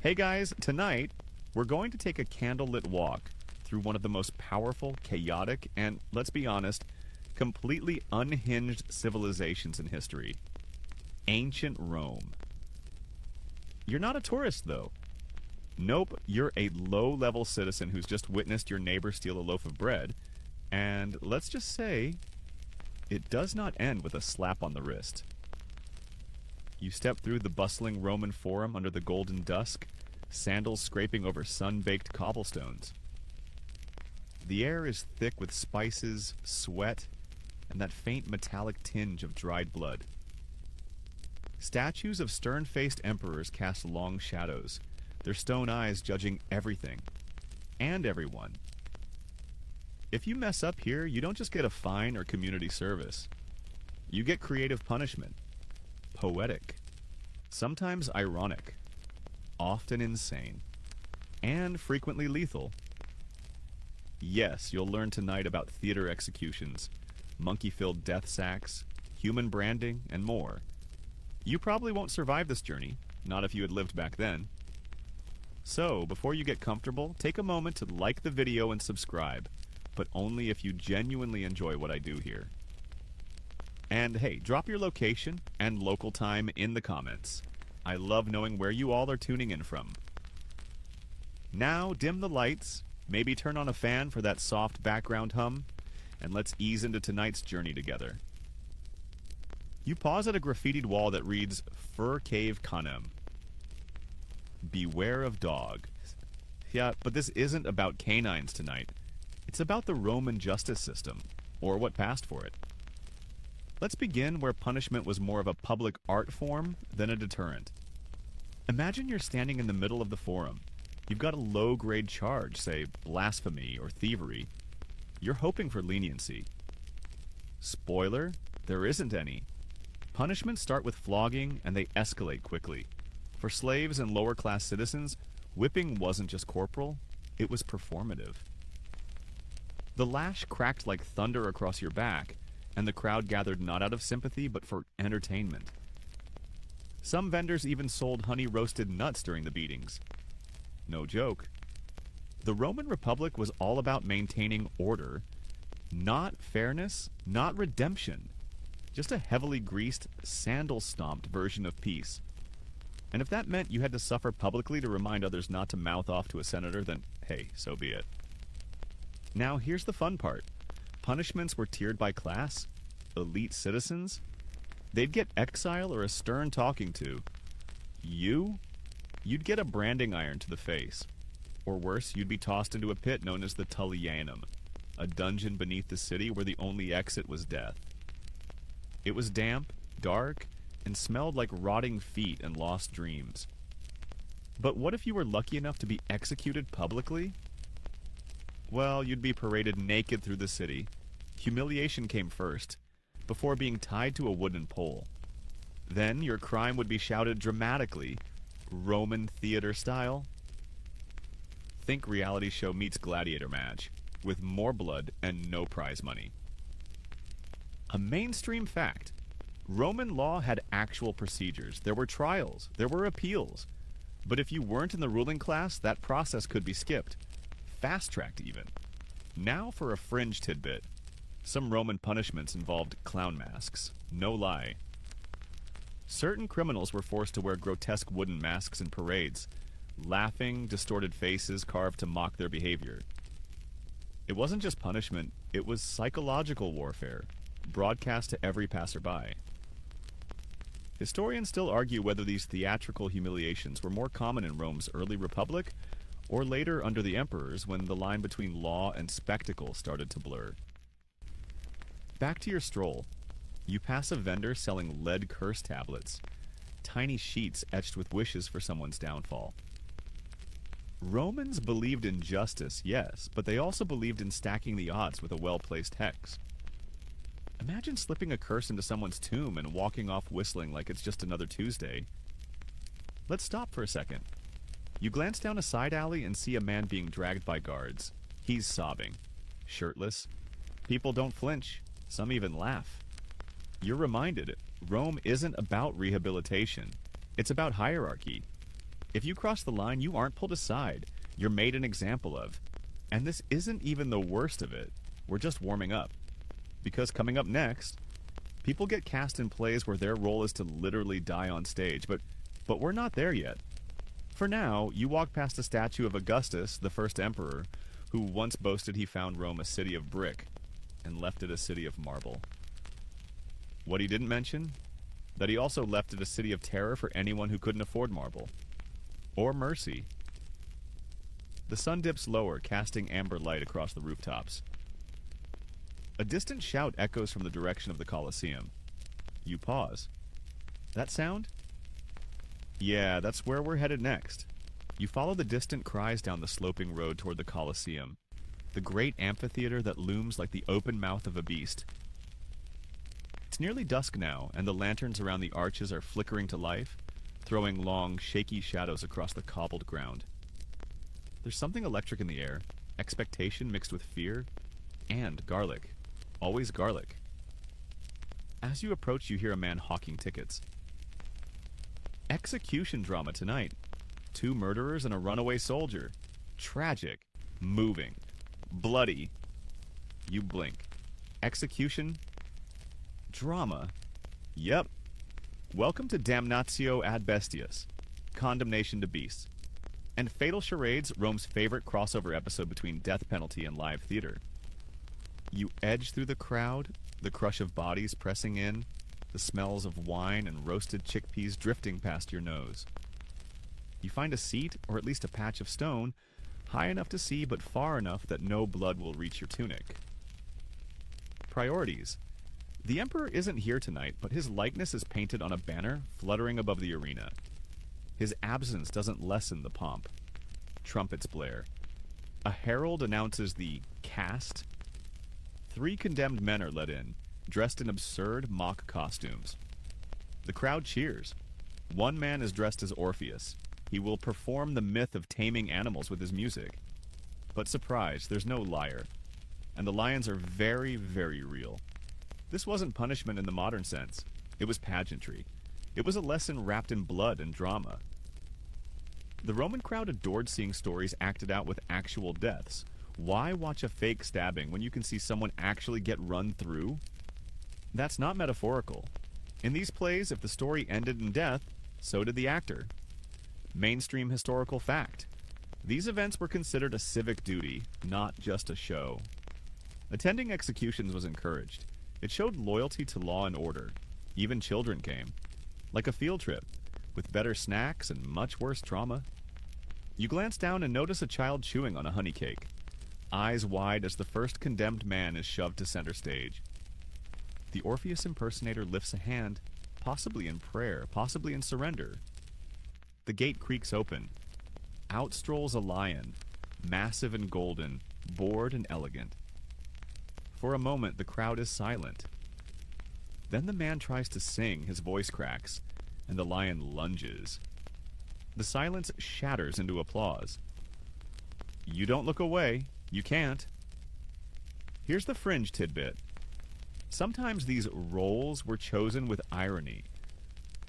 Hey guys, tonight we're going to take a candlelit walk through one of the most powerful, chaotic, and, let's be honest, completely unhinged civilizations in history. Ancient Rome. You're not a tourist, though. Nope, you're a low-level citizen who's just witnessed your neighbor steal a loaf of bread, and let's just say, it does not end with a slap on the wrist. You step through the bustling Roman Forum under the golden dusk, sandals scraping over sun-baked cobblestones. The air is thick with spices, sweat, and that faint metallic tinge of dried blood. Statues of stern-faced emperors cast long shadows, their stone eyes judging everything and everyone. If you mess up here, you don't just get a fine or community service. You get creative punishment. Poetic, sometimes ironic, often insane, and frequently lethal. Yes, you'll learn tonight about theater executions, monkey-filled death sacks, human branding, and more. You probably won't survive this journey, not if you had lived back then. So, before you get comfortable, take a moment to like the video and subscribe, but only if you genuinely enjoy what I do here. And hey, drop your location and local time in the comments. I love knowing where you all are tuning in from. Now, dim the lights, maybe turn on a fan for that soft background hum, and let's ease into tonight's journey together. You pause at a graffitied wall that reads, Fur Cave Canem. Beware of dog. Yeah, but this isn't about canines tonight. It's about the Roman justice system, or what passed for it. Let's begin where punishment was more of a public art form than a deterrent. Imagine you're standing in the middle of the forum. You've got a low-grade charge, say blasphemy or thievery. You're hoping for leniency. Spoiler, there isn't any. Punishments start with flogging and they escalate quickly. For slaves and lower-class citizens, whipping wasn't just corporal, it was performative. The lash cracked like thunder across your back, and the crowd gathered not out of sympathy but for entertainment. Some vendors even sold honey-roasted nuts during the beatings. No joke. The Roman Republic was all about maintaining order, not fairness, not redemption. Just a heavily greased, sandal-stomped version of peace. And if that meant you had to suffer publicly to remind others not to mouth off to a senator, then hey, so be it. Now here's the fun part. Punishments were tiered by class. Elite citizens, they'd get exile or a stern talking to. You'd get a branding iron to the face. Or worse, you'd be tossed into a pit known as the Tullianum, a dungeon beneath the city where the only exit was death. It was damp, dark, and smelled like rotting feet and lost dreams. But what if you were lucky enough to be executed publicly? Well, you'd be paraded naked through the city. Humiliation came first, before being tied to a wooden pole. Then your crime would be shouted dramatically, Roman theater style. Think reality show meets gladiator match, with more blood and no prize money. A mainstream fact. Roman law had actual procedures. There were trials. There were appeals. But if you weren't in the ruling class, that process could be skipped. Fast-tracked even. Now for a fringe tidbit. Some Roman punishments involved clown masks. No lie. Certain criminals were forced to wear grotesque wooden masks in parades, laughing, distorted faces carved to mock their behavior. It wasn't just punishment, it was psychological warfare, broadcast to every passerby. Historians still argue whether these theatrical humiliations were more common in Rome's early republic or later under the emperors when the line between law and spectacle started to blur. Back to your stroll. You pass a vendor selling lead curse tablets, tiny sheets etched with wishes for someone's downfall. Romans believed in justice, yes, but they also believed in stacking the odds with a well-placed hex. Imagine slipping a curse into someone's tomb and walking off whistling like it's just another Tuesday. Let's stop for a second. You glance down a side alley and see a man being dragged by guards. He's sobbing, shirtless. People don't flinch. Some even laugh. You're reminded, Rome isn't about rehabilitation. It's about hierarchy. If you cross the line, you aren't pulled aside. You're made an example of. And this isn't even the worst of it. We're just warming up. Because coming up next, people get cast in plays where their role is to literally die on stage, but we're not there yet. For now, you walk past a statue of Augustus, the first emperor, who once boasted he found Rome a city of brick and left it a city of marble. What he didn't mention? That he also left it a city of terror for anyone who couldn't afford marble. Or mercy. The sun dips lower, casting amber light across the rooftops. A distant shout echoes from the direction of the Colosseum. You pause. That sound? Yeah, that's where we're headed next. You follow the distant cries down the sloping road toward the Colosseum, the great amphitheater that looms like the open mouth of a beast. It's nearly dusk now, and the lanterns around the arches are flickering to life, throwing long, shaky shadows across the cobbled ground. There's something electric in the air, expectation mixed with fear, and garlic. Always garlic. As you approach, you hear a man hawking tickets. Execution drama tonight. 2 murderers and a runaway soldier. Tragic. Moving. Bloody. You blink. Execution. Drama. Yep. Welcome to Damnatio ad Bestias. Condemnation to beasts. And Fatal Charades, Rome's favorite crossover episode between death penalty and live theater. You edge through the crowd, the crush of bodies pressing in, the smells of wine and roasted chickpeas drifting past your nose. You find a seat, or at least a patch of stone, high enough to see but far enough that no blood will reach your tunic. Priorities. The Emperor isn't here tonight, but his likeness is painted on a banner fluttering above the arena. His absence doesn't lessen the pomp. Trumpets blare. A herald announces the cast. 3 condemned men are let in, dressed in absurd mock costumes. The crowd cheers. One man is dressed as Orpheus. He will perform the myth of taming animals with his music. But surprise, there's no lyre. And the lions are very, very real. This wasn't punishment in the modern sense. It was pageantry. It was a lesson wrapped in blood and drama. The Roman crowd adored seeing stories acted out with actual deaths. Why watch a fake stabbing when you can see someone actually get run through? That's not metaphorical. In these plays, if the story ended in death, so did the actor. Mainstream historical fact. These events were considered a civic duty, not just a show. Attending executions was encouraged. It showed loyalty to law and order. Even children came. Like a field trip, with better snacks and much worse trauma. You glance down and notice a child chewing on a honey cake, eyes wide as the first condemned man is shoved to center stage. The Orpheus impersonator lifts a hand, possibly in prayer, possibly in surrender. The gate creaks open. Out strolls a lion, massive and golden, bored and elegant. For a moment, the crowd is silent. Then the man tries to sing, his voice cracks, and the lion lunges. The silence shatters into applause. You don't look away. You can't. Here's the fringe tidbit. Sometimes these roles were chosen with irony.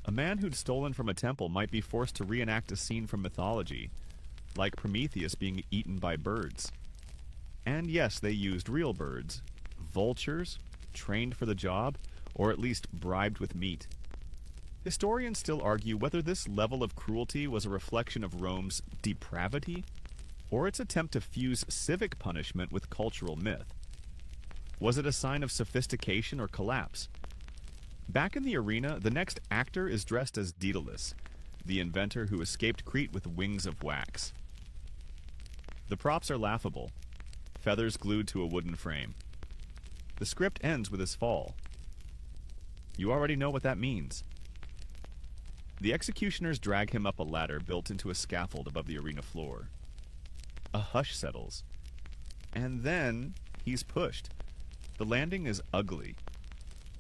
A man who'd stolen from a temple might be forced to reenact a scene from mythology, like Prometheus being eaten by birds. And yes, they used real birds. Vultures, trained for the job, or at least bribed with meat. Historians still argue whether this level of cruelty was a reflection of Rome's depravity, or its attempt to fuse civic punishment with cultural myth. Was it a sign of sophistication or collapse? Back in the arena, the next actor is dressed as Daedalus, the inventor who escaped Crete with wings of wax. The props are laughable, feathers glued to a wooden frame. The script ends with his fall. You already know what that means. The executioners drag him up a ladder built into a scaffold above the arena floor. A hush settles. And then he's pushed. The landing is ugly.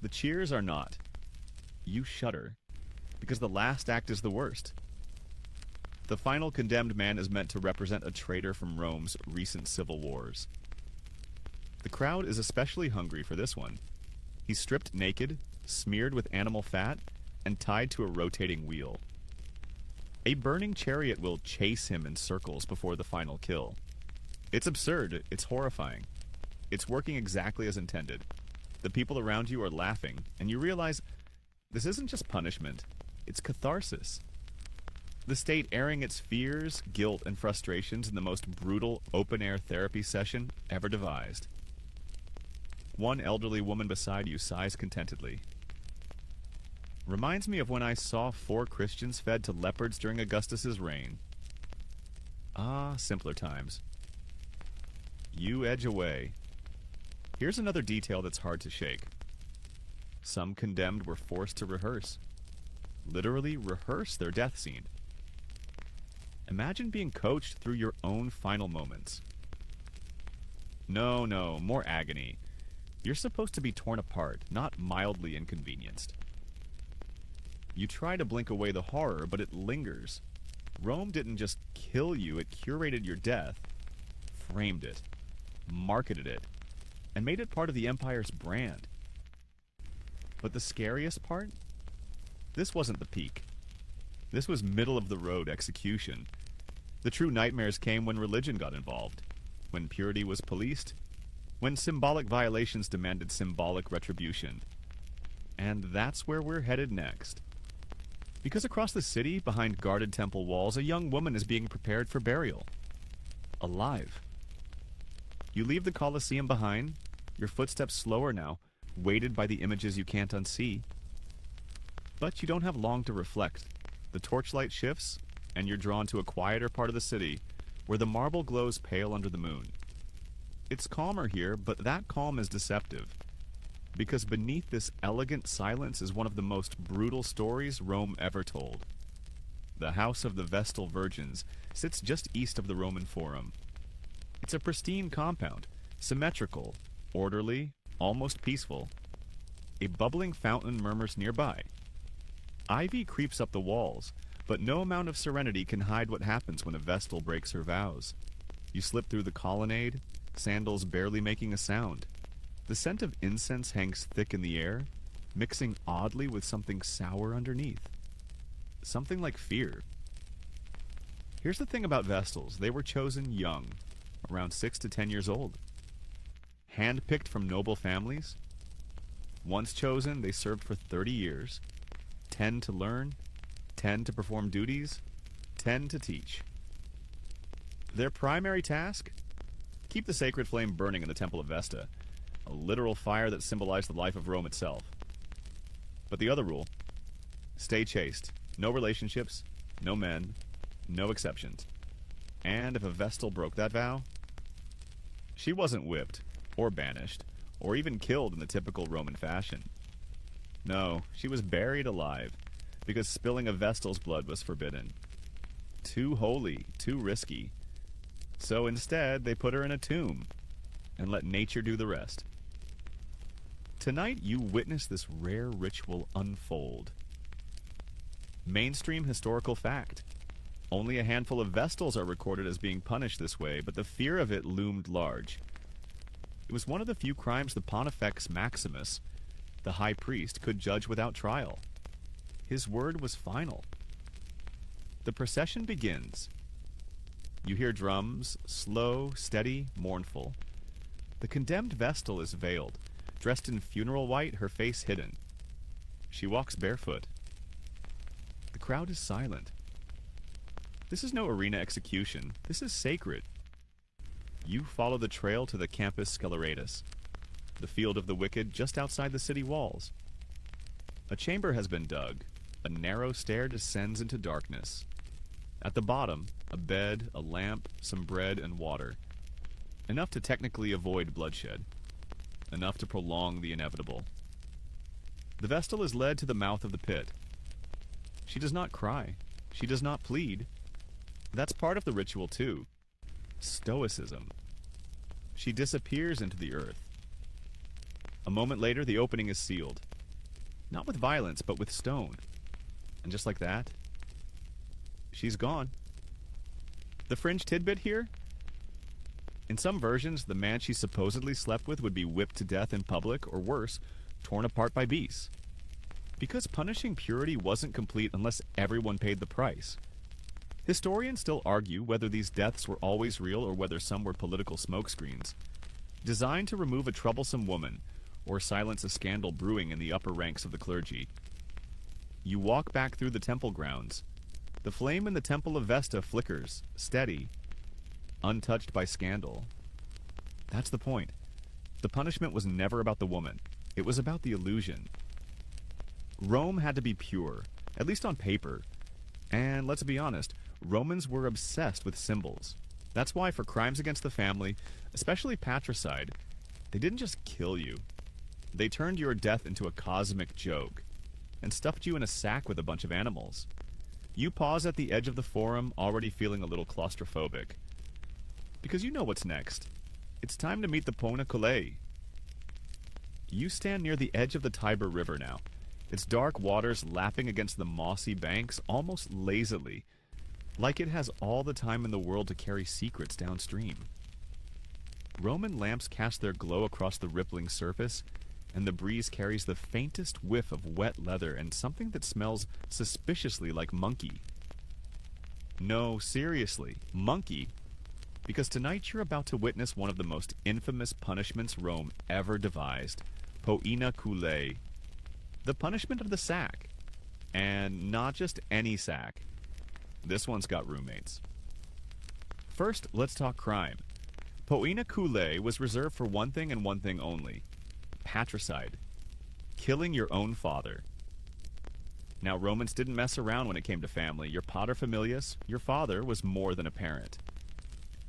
The cheers are not. You shudder, because the last act is the worst. The final condemned man is meant to represent a traitor from Rome's recent civil wars. The crowd is especially hungry for this one. He's stripped naked, smeared with animal fat, and tied to a rotating wheel. A burning chariot will chase him in circles before the final kill. It's absurd. It's horrifying. It's working exactly as intended. The people around you are laughing, and you realize this isn't just punishment. It's catharsis. The state airing its fears, guilt, and frustrations in the most brutal open-air therapy session ever devised. One elderly woman beside you sighs contentedly. Reminds me of when I saw 4 Christians fed to leopards during Augustus's reign. Ah, simpler times. You edge away. Here's another detail that's hard to shake. Some condemned were forced to rehearse. Literally rehearse their death scene. Imagine being coached through your own final moments. No, more agony. You're supposed to be torn apart, not mildly inconvenienced. You try to blink away the horror, but it lingers. Rome didn't just kill you, it curated your death, framed it, marketed it, and made it part of the empire's brand. But the scariest part? This wasn't the peak. This was middle-of-the-road execution. The true nightmares came when religion got involved, when purity was policed, when symbolic violations demanded symbolic retribution. And that's where we're headed next. Because across the city, behind guarded temple walls, a young woman is being prepared for burial. Alive. You leave the Colosseum behind, your footsteps slower now, weighted by the images you can't unsee. But you don't have long to reflect. The torchlight shifts, and you're drawn to a quieter part of the city, where the marble glows pale under the moon. It's calmer here, but that calm is deceptive. Because beneath this elegant silence is one of the most brutal stories Rome ever told. The House of the Vestal Virgins sits just east of the Roman Forum. It's a pristine compound, symmetrical, orderly, almost peaceful. A bubbling fountain murmurs nearby. Ivy creeps up the walls, but no amount of serenity can hide what happens when a Vestal breaks her vows. You slip through the colonnade, sandals barely making a sound. The scent of incense hangs thick in the air, mixing oddly with something sour underneath. Something like fear. Here's the thing about Vestals. They were chosen young, around 6 to 10 years old. Handpicked from noble families. Once chosen, they served for 30 years. 10 to learn, 10 to perform duties, 10 to teach. Their primary task? Keep the sacred flame burning in the Temple of Vesta, a literal fire that symbolized the life of Rome itself. But the other rule? Stay chaste. No relationships, no men, no exceptions. And if a Vestal broke that vow, she wasn't whipped, or banished, or even killed in the typical Roman fashion. No, she was buried alive, because spilling a Vestal's blood was forbidden. Too holy, too risky. So instead, they put her in a tomb, and let nature do the rest. Tonight, you witness this rare ritual unfold. Mainstream historical fact. Only a handful of Vestals are recorded as being punished this way, but the fear of it loomed large. It was one of the few crimes the Pontifex Maximus, the high priest, could judge without trial. His word was final. The procession begins. You hear drums, slow, steady, mournful. The condemned Vestal is veiled, dressed in funeral white, her face hidden. She walks barefoot. The crowd is silent. This is no arena execution. This is sacred. You follow the trail to the Campus Sceleratus, the field of the wicked just outside the city walls. A chamber has been dug. A narrow stair descends into darkness. At the bottom, a bed, a lamp, some bread, and water. Enough to technically avoid bloodshed. Enough to prolong the inevitable. The Vestal is led to the mouth of the pit. She does not cry. She does not plead. That's part of the ritual, too. Stoicism. She disappears into the earth. A moment later, the opening is sealed. Not with violence, but with stone. And just like that, she's gone. The fringe tidbit here? In some versions, the man she supposedly slept with would be whipped to death in public, or worse, torn apart by beasts. Because punishing purity wasn't complete unless everyone paid the price. Historians still argue whether these deaths were always real or whether some were political smokescreens, designed to remove a troublesome woman or silence a scandal brewing in the upper ranks of the clergy. You walk back through the temple grounds. The flame in the Temple of Vesta flickers, steady, untouched by scandal. That's the point. The punishment was never about the woman. It was about the illusion. Rome had to be pure, at least on paper. And let's be honest, Romans were obsessed with symbols. That's why for crimes against the family, especially patricide, they didn't just kill you. They turned your death into a cosmic joke and stuffed you in a sack with a bunch of animals. You pause at the edge of the forum, already feeling a little claustrophobic. Because you know what's next. It's time to meet the Pona Colei. You stand near the edge of the Tiber River now, its dark waters lapping against the mossy banks almost lazily, like it has all the time in the world to carry secrets downstream. Roman lamps cast their glow across the rippling surface, and the breeze carries the faintest whiff of wet leather and something that smells suspiciously like monkey. No, seriously, monkey, because tonight you're about to witness one of the most infamous punishments Rome ever devised, poena colei, the punishment of the sack. And not just any sack. This one's got roommates. First, let's talk crime. Poena colei was reserved for one thing and one thing only: patricide, killing your own father. Now, Romans didn't mess around when it came to family. Your paterfamilias, your father, was more than a parent.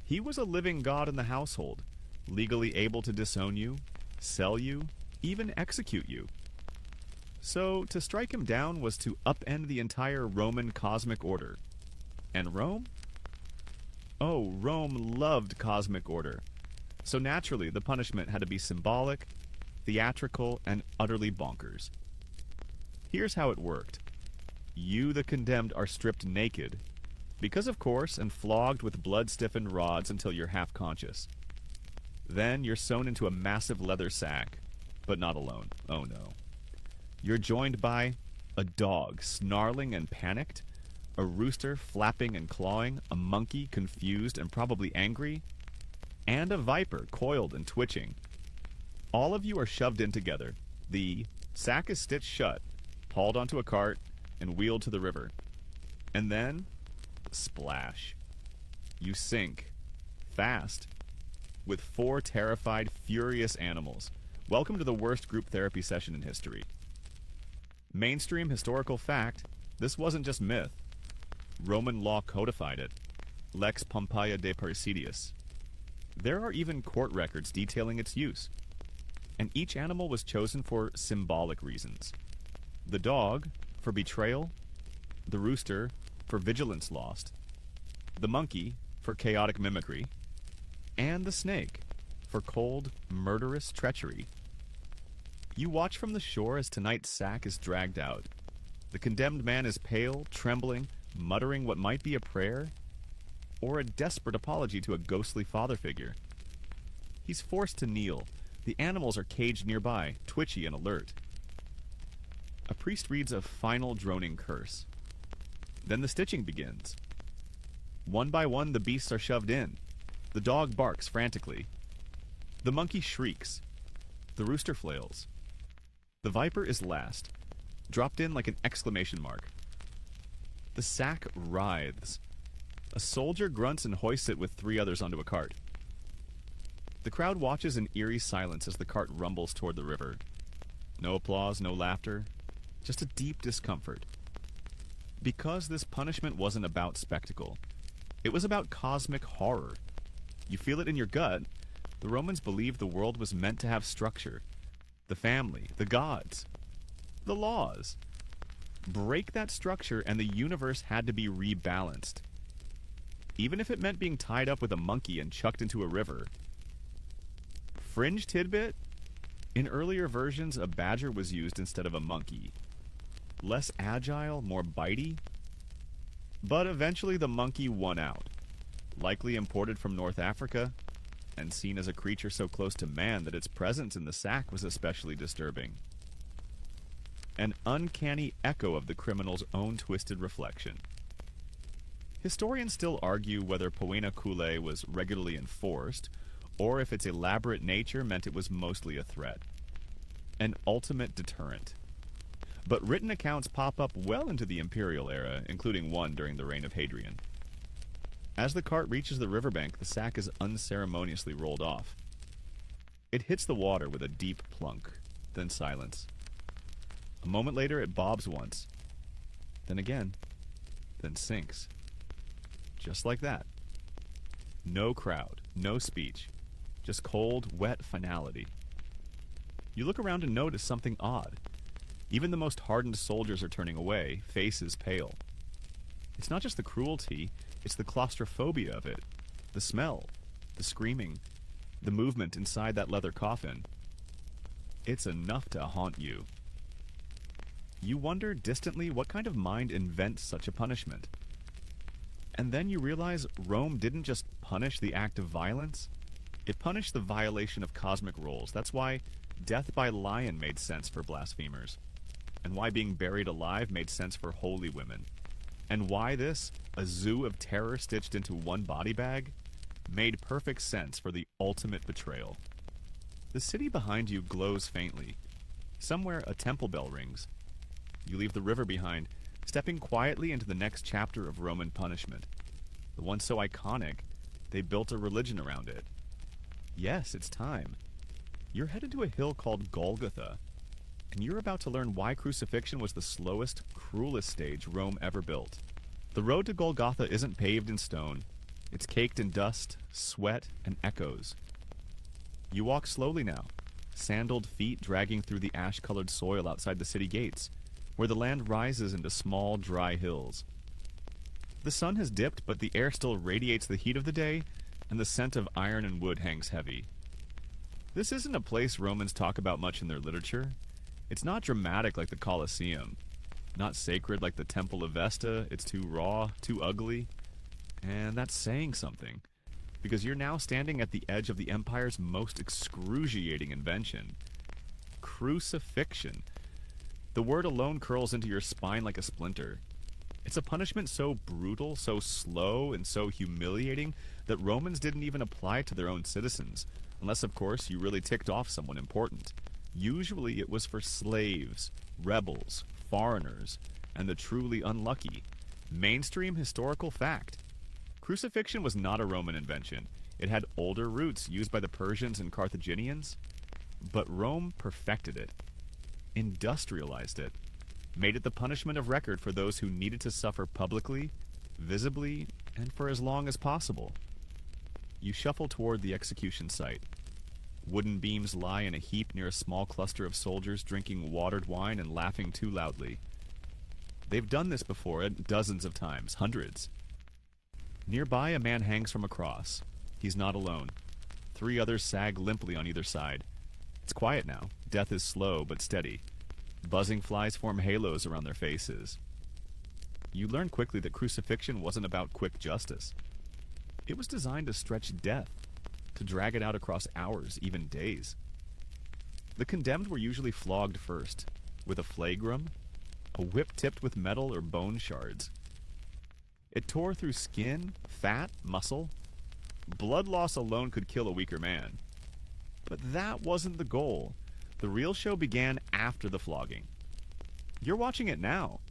He was a living god in the household, legally able to disown you, sell you, even execute you. So, to strike him down was to upend the entire Roman cosmic order. And Rome? Oh, Rome loved cosmic order. So naturally, the punishment had to be symbolic, theatrical, and utterly bonkers. Here's how it worked. You, the condemned, are stripped naked, because of course, and flogged with blood-stiffened rods until you're half-conscious. Then you're sewn into a massive leather sack, but not alone. Oh no. You're joined by a dog snarling and panicked, a rooster flapping and clawing, a monkey confused and probably angry, and a viper coiled and twitching. All of you are shoved in together. The sack is stitched shut, hauled onto a cart, and wheeled to the river. And then, splash. You sink. Fast. With 4 terrified, furious animals. Welcome to the worst group therapy session in history. Mainstream historical fact, this wasn't just myth. Roman law codified it. Lex Pompeia de Parricidius. There are even court records detailing its use. And each animal was chosen for symbolic reasons. The dog, for betrayal. The rooster, for vigilance lost. The monkey, for chaotic mimicry. And the snake, for cold, murderous treachery. You watch from the shore as tonight's sack is dragged out. The condemned man is pale, trembling, muttering what might be a prayer, or a desperate apology to a ghostly father figure. He's forced to kneel. The animals are caged nearby, twitchy and alert. A priest reads a final droning curse. Then the stitching begins. One by one, the beasts are shoved in. The dog barks frantically. The monkey shrieks. The rooster flails. The viper is last, dropped in like an exclamation mark. The sack writhes. A soldier grunts and hoists it with 3 others onto a cart. The crowd watches in eerie silence as the cart rumbles toward the river. No applause, no laughter, just a deep discomfort. Because this punishment wasn't about spectacle. It was about cosmic horror. You feel it in your gut. The Romans believed the world was meant to have structure. The family, the gods, the laws. Break that structure and the universe had to be rebalanced. Even if it meant being tied up with a monkey and chucked into a river. Fringe tidbit? In earlier versions, a badger was used instead of a monkey. Less agile, more bitey. But eventually the monkey won out. Likely imported from North Africa, and seen as a creature so close to man that its presence in the sack was especially disturbing. An uncanny echo of the criminal's own twisted reflection. Historians still argue whether poena culae was regularly enforced, or if its elaborate nature meant it was mostly a threat. An ultimate deterrent. But written accounts pop up well into the imperial era, including one during the reign of Hadrian. As the cart reaches the riverbank, the sack is unceremoniously rolled off. It hits the water with a deep plunk, then silence. A moment later, it bobs once, then again, then sinks. Just like that. No crowd, no speech, just cold, wet finality. You look around and notice something odd. Even the most hardened soldiers are turning away, faces pale. It's not just the cruelty, it's the claustrophobia of it. The smell, the screaming, the movement inside that leather coffin. It's enough to haunt you. You wonder distantly what kind of mind invents such a punishment. And then you realize Rome didn't just punish the act of violence, it punished the violation of cosmic rules. That's why death by lion made sense for blasphemers, and why being buried alive made sense for holy women, and why this, a zoo of terror stitched into one body bag, made perfect sense for the ultimate betrayal. The city behind you glows faintly. Somewhere a temple bell rings. You leave the river behind, stepping quietly into the next chapter of Roman punishment. The one so iconic, they built a religion around it. Yes, it's time. You're headed to a hill called Golgotha, and you're about to learn why crucifixion was the slowest, cruelest stage Rome ever built. The road to Golgotha isn't paved in stone. It's caked in dust, sweat, and echoes. You walk slowly now, sandaled feet dragging through the ash-colored soil outside the city gates, where the land rises into small, dry hills. The sun has dipped, but the air still radiates the heat of the day, and the scent of iron and wood hangs heavy. This isn't a place Romans talk about much in their literature. It's not dramatic like the Colosseum, not sacred like the Temple of Vesta. It's too raw, too ugly, and that's saying something, because you're now standing at the edge of the empire's most excruciating invention, crucifixion. The word alone curls into your spine like a splinter. It's a punishment so brutal, so slow, and so humiliating that Romans didn't even apply it to their own citizens, unless, of course, you really ticked off someone important. Usually it was for slaves, rebels, foreigners, and the truly unlucky. Mainstream historical fact. Crucifixion was not a Roman invention. It had older roots used by the Persians and Carthaginians, but Rome perfected it, industrialized it, made it the punishment of record for those who needed to suffer publicly, visibly, and for as long as possible. You shuffle toward the execution site. Wooden beams lie in a heap near a small cluster of soldiers drinking watered wine and laughing too loudly. They've done this before dozens of times, hundreds. Nearby, a man hangs from a cross. He's not alone. 3 others sag limply on either side. It's quiet now. Death is slow but steady. Buzzing flies form halos around their faces. You learn quickly that crucifixion wasn't about quick justice. It was designed to stretch death, to drag it out across hours, even days. The condemned were usually flogged first, with a flagrum, a whip tipped with metal or bone shards. It tore through skin, fat, muscle. Blood loss alone could kill a weaker man. But that wasn't the goal. The real show began after the flogging. You're watching it now.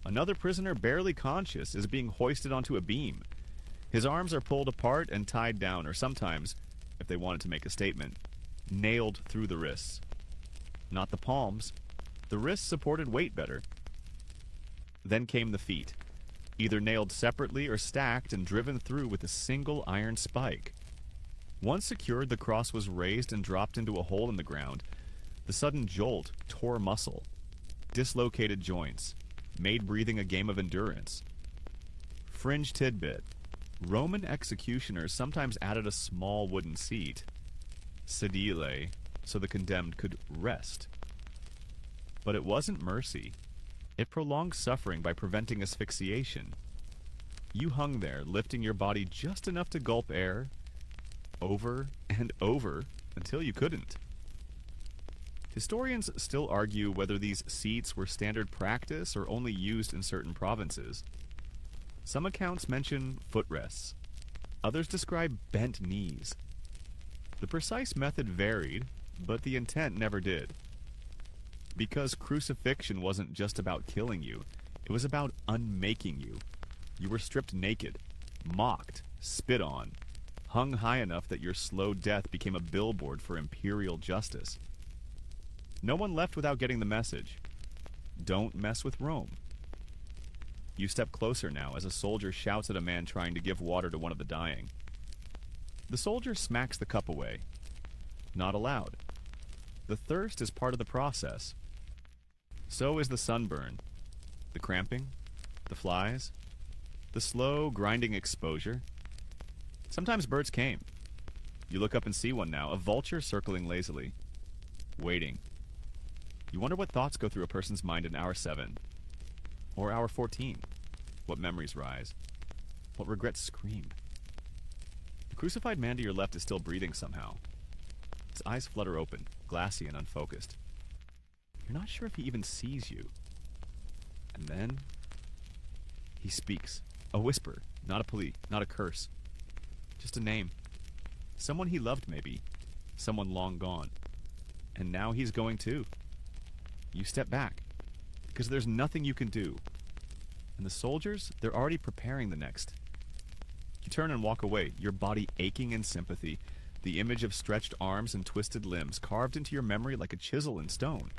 Another prisoner, barely conscious, is being hoisted onto a beam. His arms are pulled apart and tied down, or sometimes, if they wanted to make a statement, nailed through the wrists. Not the palms. The wrists supported weight better. Then came the feet, either nailed separately or stacked and driven through with a single iron spike. Once secured, the cross was raised and dropped into a hole in the ground. The sudden jolt tore muscle, dislocated joints, made breathing a game of endurance. Fringe tidbit. Roman executioners sometimes added a small wooden seat, sedile, so the condemned could rest. But it wasn't mercy. It prolonged suffering by preventing asphyxiation. You hung there, lifting your body just enough to gulp air, over and over, until you couldn't. Historians still argue whether these seats were standard practice or only used in certain provinces. Some accounts mention footrests. Others describe bent knees. The precise method varied, but the intent never did. Because crucifixion wasn't just about killing you, it was about unmaking you. You were stripped naked, mocked, spit on, hung high enough that your slow death became a billboard for imperial justice. No one left without getting the message. Don't mess with Rome. You step closer now as a soldier shouts at a man trying to give water to one of the dying. The soldier smacks the cup away. Not allowed. The thirst is part of the process. So is the sunburn, the cramping, the flies, the slow, grinding exposure. Sometimes birds came. You look up and see one now, a vulture circling lazily, waiting. You wonder what thoughts go through a person's mind in hour 7. Or hour 14. What memories rise. What regrets scream. The crucified man to your left is still breathing somehow. His eyes flutter open, glassy and unfocused. You're not sure if he even sees you. And then he speaks. A whisper, not a plea, not a curse. Just a name. Someone he loved, maybe. Someone long gone. And now he's going too. You step back, because there's nothing you can do. And the soldiers, they're already preparing the next. You turn and walk away, your body aching in sympathy, the image of stretched arms and twisted limbs carved into your memory like a chisel in stone.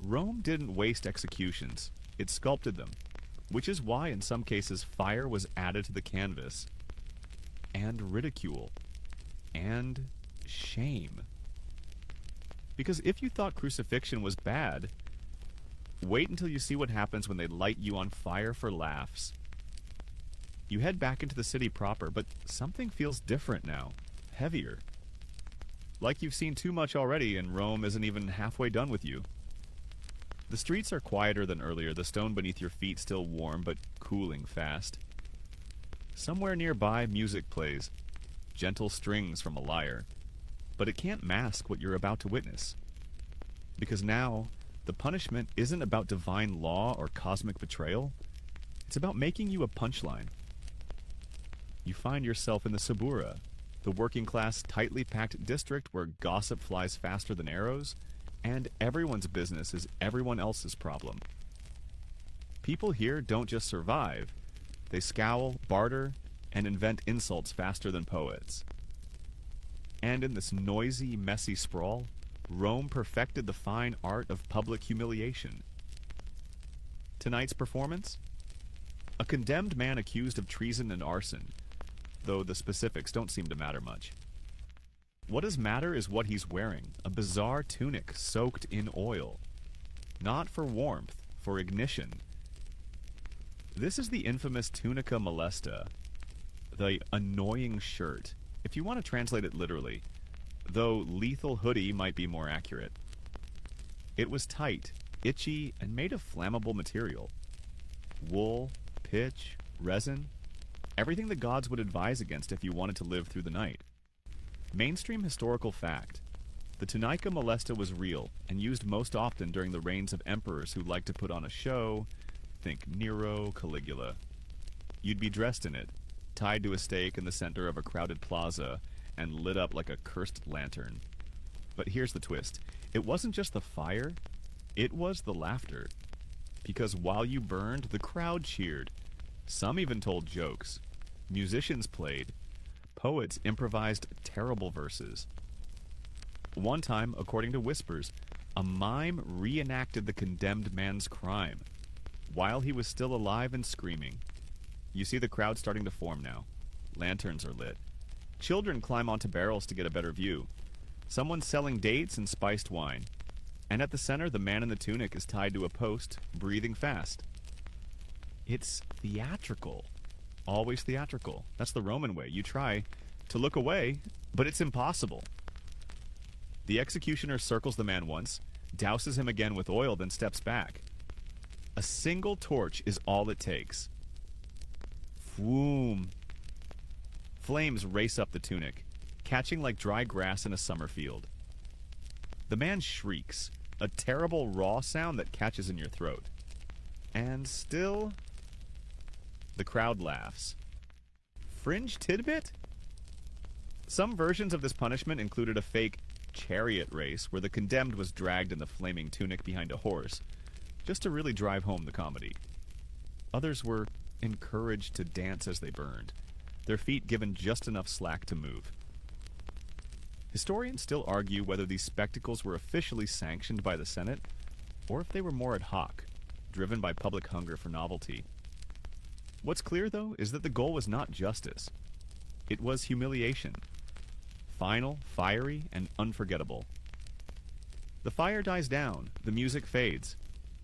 Rome didn't waste executions, it sculpted them, which is why in some cases fire was added to the canvas. And ridicule. And shame. Because if you thought crucifixion was bad, wait until you see what happens when they light you on fire for laughs. You head back into the city proper, but something feels different now. Heavier. Like you've seen too much already and Rome isn't even halfway done with you. The streets are quieter than earlier, the stone beneath your feet still warm but cooling fast. Somewhere nearby, music plays. Gentle strings from a lyre. But it can't mask what you're about to witness. Because now, the punishment isn't about divine law or cosmic betrayal. It's about making you a punchline. You find yourself in the Subura, the working-class, tightly packed district where gossip flies faster than arrows, and everyone's business is everyone else's problem. People here don't just survive. They scowl, barter, and invent insults faster than poets. And in this noisy, messy sprawl, Rome perfected the fine art of public humiliation. Tonight's performance? A condemned man accused of treason and arson, though the specifics don't seem to matter much. What does matter is what he's wearing, a bizarre tunic soaked in oil. Not for warmth, for ignition. This is the infamous tunica molesta, the annoying shirt, if you want to translate it literally, though lethal hoodie might be more accurate. It was tight, itchy, and made of flammable material. Wool, pitch, resin, everything the gods would advise against if you wanted to live through the night. Mainstream historical fact. The tunica molesta was real and used most often during the reigns of emperors who liked to put on a show. Think Nero, Caligula. You'd be dressed in it, tied to a stake in the center of a crowded plaza, and lit up like a cursed lantern. But here's the twist. It wasn't just the fire, it was the laughter. Because while you burned, the crowd cheered. Some even told jokes. Musicians played. Poets improvised terrible verses. One time, according to whispers, a mime reenacted the condemned man's crime, while he was still alive and screaming. You see the crowd starting to form now. Lanterns are lit. Children climb onto barrels to get a better view. Someone's selling dates and spiced wine. And at the center, the man in the tunic is tied to a post, breathing fast. It's theatrical. Always theatrical. That's the Roman way. You try to look away, but it's impossible. The executioner circles the man once, douses him again with oil, then steps back. A single torch is all it takes. Whoom. Flames race up the tunic, catching like dry grass in a summer field. The man shrieks, a terrible raw sound that catches in your throat. And still, The crowd laughs. Fringe tidbit? Some versions of this punishment included a fake chariot race where the condemned was dragged in the flaming tunic behind a horse, just to really drive home the comedy. Others were encouraged to dance as they burned, their feet given just enough slack to move. Historians still argue whether these spectacles were officially sanctioned by the Senate, or if they were more ad hoc, driven by public hunger for novelty. What's clear, though, is that the goal was not justice. It was humiliation. Final, fiery, and unforgettable. The fire dies down, the music fades.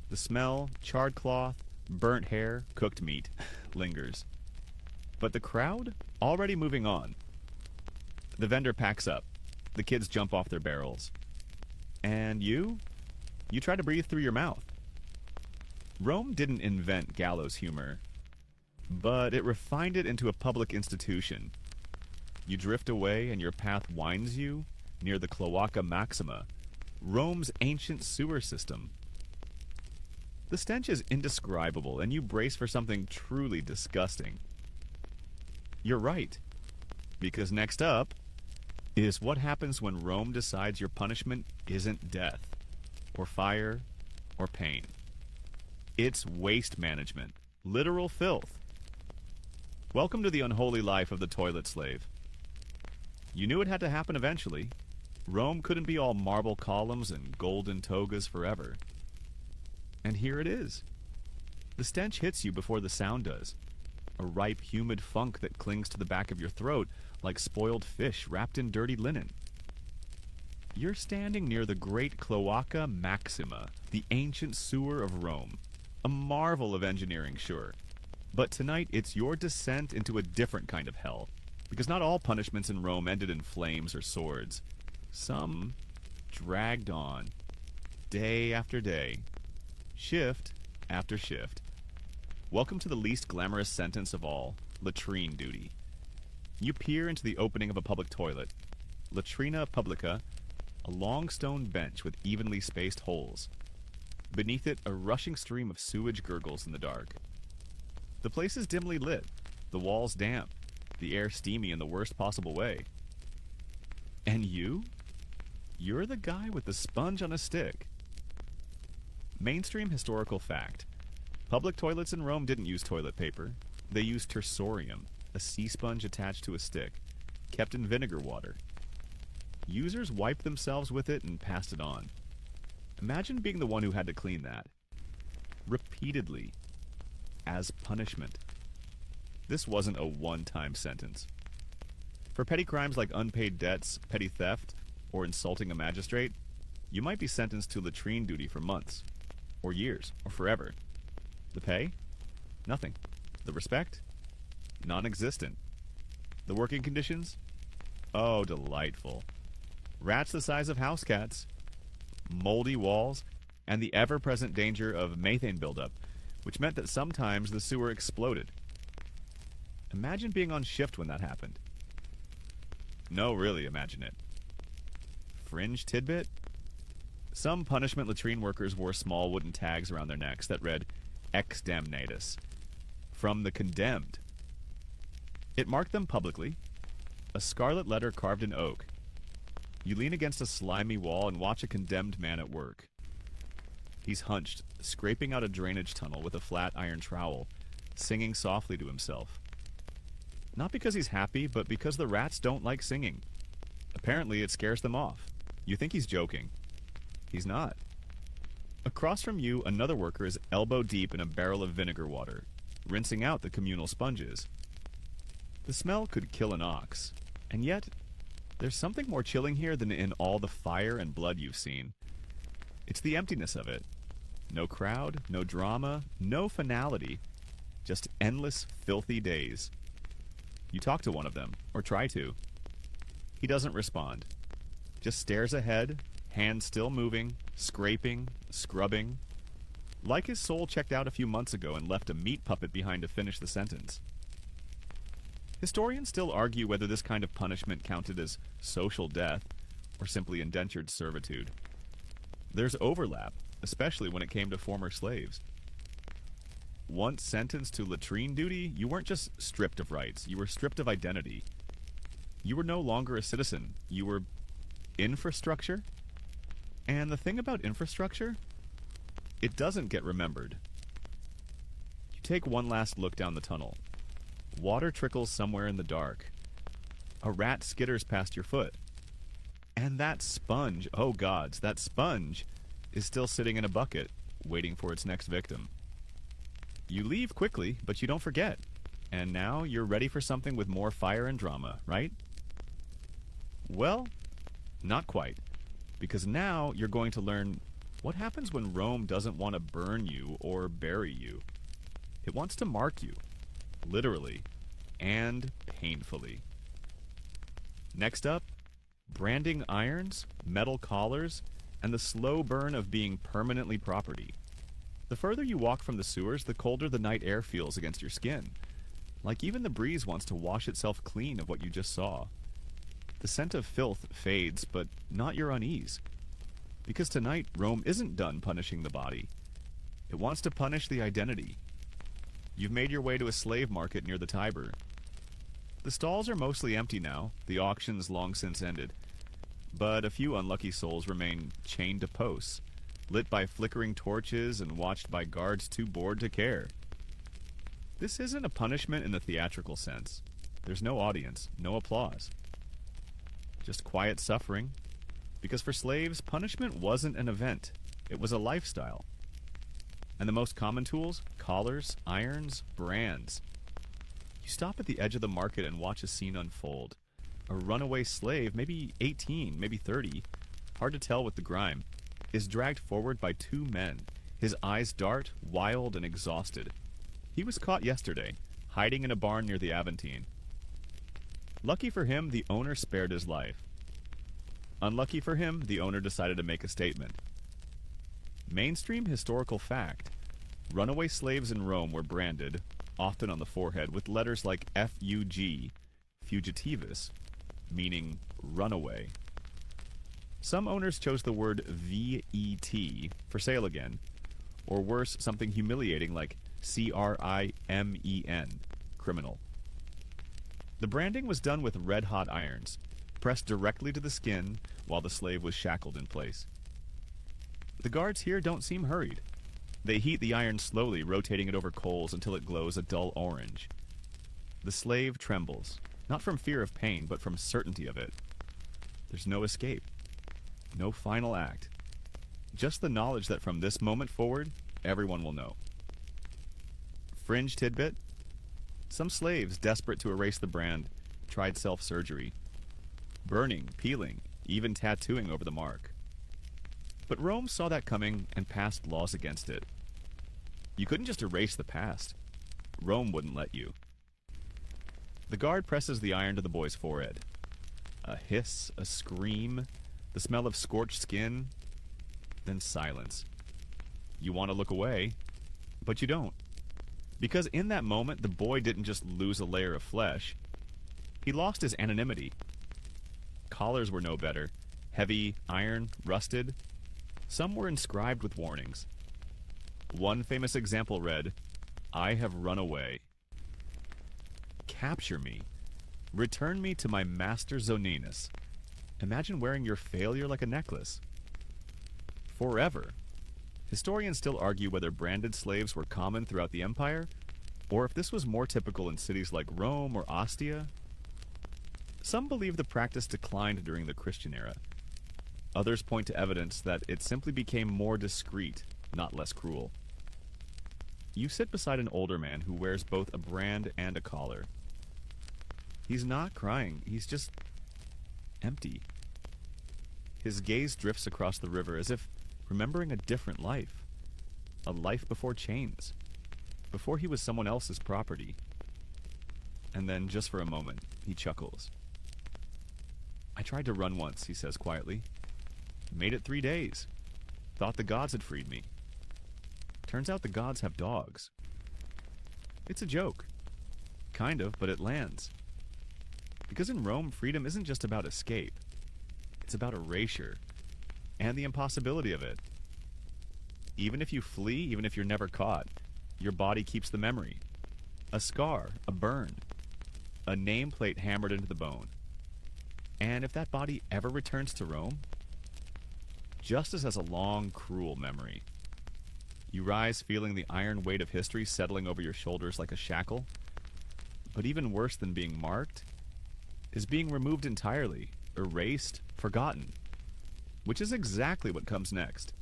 The smell, charred cloth, burnt hair, cooked meat, lingers. But the crowd, already moving on. The vendor packs up. The kids jump off their barrels. And you try to breathe through your mouth. Rome didn't invent gallows humor, but it refined it into a public institution. You drift away and your path winds you near the Cloaca Maxima, Rome's ancient sewer system. The stench is indescribable, and you brace for something truly disgusting. You're right, because next up is what happens when Rome decides your punishment isn't death, or fire, or pain. It's waste management, literal filth. Welcome to the unholy life of the toilet slave. You knew it had to happen eventually. Rome couldn't be all marble columns and golden togas forever. And here it is. The stench hits you before the sound does. A ripe, humid funk that clings to the back of your throat like spoiled fish wrapped in dirty linen. You're standing near the great Cloaca Maxima, the ancient sewer of Rome. A marvel of engineering, sure. But tonight it's your descent into a different kind of hell. Because not all punishments in Rome ended in flames or swords. Some dragged on, day after day, shift after shift. Welcome to the least glamorous sentence of all, latrine duty. You peer into the opening of a public toilet. Latrina publica, a long stone bench with evenly spaced holes. Beneath it, a rushing stream of sewage gurgles in the dark. The place is dimly lit, the walls damp, the air steamy in the worst possible way. And you're the guy with the sponge on a stick. Mainstream historical fact. Public toilets in Rome didn't use toilet paper. They used tersorium, a sea sponge attached to a stick, kept in vinegar water. Users wiped themselves with it and passed it on. Imagine being the one who had to clean that. Repeatedly. As punishment. This wasn't a one-time sentence. For petty crimes like unpaid debts, petty theft, or insulting a magistrate, you might be sentenced to latrine duty for months, or years, or forever. The pay? Nothing. The respect? Non-existent. The working conditions? Oh, delightful. Rats the size of house cats. Moldy walls, and the ever-present danger of methane buildup, which meant that sometimes the sewer exploded. Imagine being on shift when that happened. No, really, imagine it. Fringe tidbit? Some punishment latrine workers wore small wooden tags around their necks that read, Ex Damnatus, from the condemned. It marked them publicly, a scarlet letter carved in oak. You lean against a slimy wall and watch a condemned man at work. He's hunched, scraping out a drainage tunnel with a flat iron trowel, singing softly to himself. Not because he's happy, but because the rats don't like singing. Apparently, it scares them off. You think he's joking. He's not. Across from you, another worker is elbow deep in a barrel of vinegar water, rinsing out the communal sponges. The smell could kill an ox, and yet, there's something more chilling here than in all the fire and blood you've seen. It's the emptiness of it. No crowd, no drama, no finality. Just endless, filthy days. You talk to one of them, or try to. He doesn't respond. Just stares ahead, hands still moving, scraping, scrubbing. Like his soul checked out a few months ago and left a meat puppet behind to finish the sentence. Historians still argue whether this kind of punishment counted as social death or simply indentured servitude. There's overlap, especially when it came to former slaves. Once sentenced to latrine duty, you weren't just stripped of rights, you were stripped of identity. You were no longer a citizen. You were infrastructure. And the thing about infrastructure, it doesn't get remembered. You take one last look down the tunnel. Water trickles somewhere in the dark. A rat skitters past your foot. And that sponge, oh gods, that sponge is still sitting in a bucket, waiting for its next victim. You leave quickly, but you don't forget. And now you're ready for something with more fire and drama, right? Well, not quite. Because now you're going to learn what happens when Rome doesn't want to burn you or bury you. It wants to mark you, literally and painfully. Next up, branding irons, metal collars, and the slow burn of being permanently property. The further you walk from the sewers, the colder the night air feels against your skin. Like even the breeze wants to wash itself clean of what you just saw. The scent of filth fades, but not your unease. Because tonight, Rome isn't done punishing the body. It wants to punish the identity. You've made your way to a slave market near the Tiber. The stalls are mostly empty now, the auction's long since ended. But a few unlucky souls remain chained to posts, lit by flickering torches and watched by guards too bored to care. This isn't a punishment in the theatrical sense. There's no audience, no applause. Just quiet suffering. Because for slaves, punishment wasn't an event. It was a lifestyle. And the most common tools? Collars, irons, brands. You stop at the edge of the market and watch a scene unfold. A runaway slave, maybe 18, maybe 30, hard to tell with the grime, is dragged forward by two men, his eyes dart, wild and exhausted. He was caught yesterday, hiding in a barn near the Aventine. Lucky for him, the owner spared his life. Unlucky for him, the owner decided to make a statement. Mainstream historical fact. Runaway slaves in Rome were branded, often on the forehead, with letters like F-U-G, fugitivus, meaning runaway. Some owners chose the word V-E-T, for sale again, or worse, something humiliating like C-R-I-M-E-N, criminal. The branding was done with red-hot irons, pressed directly to the skin while the slave was shackled in place. The guards here don't seem hurried. They heat the iron slowly, rotating it over coals until it glows a dull orange. The slave trembles, not from fear of pain, but from certainty of it. There's no escape. No final act. Just the knowledge that from this moment forward, everyone will know. Fringe tidbit. Some slaves, desperate to erase the brand, tried self-surgery. Burning, peeling, even tattooing over the mark. But Rome saw that coming and passed laws against it. You couldn't just erase the past. Rome wouldn't let you. The guard presses the iron to the boy's forehead. A hiss, a scream, the smell of scorched skin, then silence. You want to look away, but you don't. Because in that moment, the boy didn't just lose a layer of flesh. He lost his anonymity. Collars were no better. Heavy, iron, rusted. Some were inscribed with warnings. One famous example read, "I have run away. Capture me. Return me to my master Zoninus." Imagine wearing your failure like a necklace. Forever. Historians still argue whether branded slaves were common throughout the empire, or if this was more typical in cities like Rome or Ostia. Some believe the practice declined during the Christian era. Others point to evidence that it simply became more discreet, not less cruel. You sit beside an older man who wears both a brand and a collar. He's not crying, he's just empty. His gaze drifts across the river as if remembering a different life. A life before chains. Before he was someone else's property. And then, just for a moment, he chuckles. "I tried to run once," he says quietly. "Made it 3 days. Thought the gods had freed me. Turns out the gods have dogs." It's a joke. Kind of, but it lands. Because in Rome, freedom isn't just about escape. It's about erasure. And the impossibility of it. Even if you flee, even if you're never caught, your body keeps the memory. A scar, a burn, a nameplate hammered into the bone. And if that body ever returns to Rome, justice has a long, cruel memory. You rise feeling the iron weight of history settling over your shoulders like a shackle. But even worse than being marked is being removed entirely, erased, forgotten, which is exactly what comes next.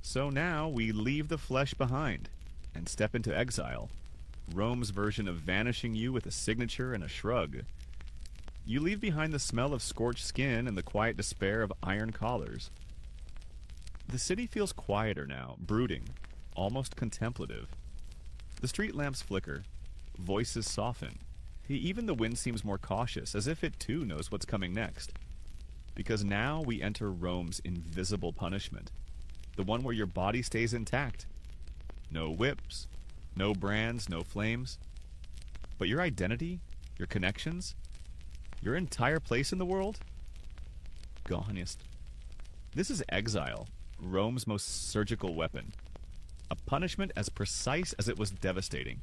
So now we leave the flesh behind and step into exile, Rome's version of vanishing you with a signature and a shrug. You leave behind the smell of scorched skin and the quiet despair of iron collars. The city feels quieter now, brooding, almost contemplative. The street lamps flicker, voices soften. Even the wind seems more cautious, as if it too knows what's coming next. Because now we enter Rome's invisible punishment, the one where your body stays intact. No whips, no brands, no flames. But your identity, your connections, your entire place in the world? Gonest. This is exile, Rome's most surgical weapon. A punishment as precise as it was devastating.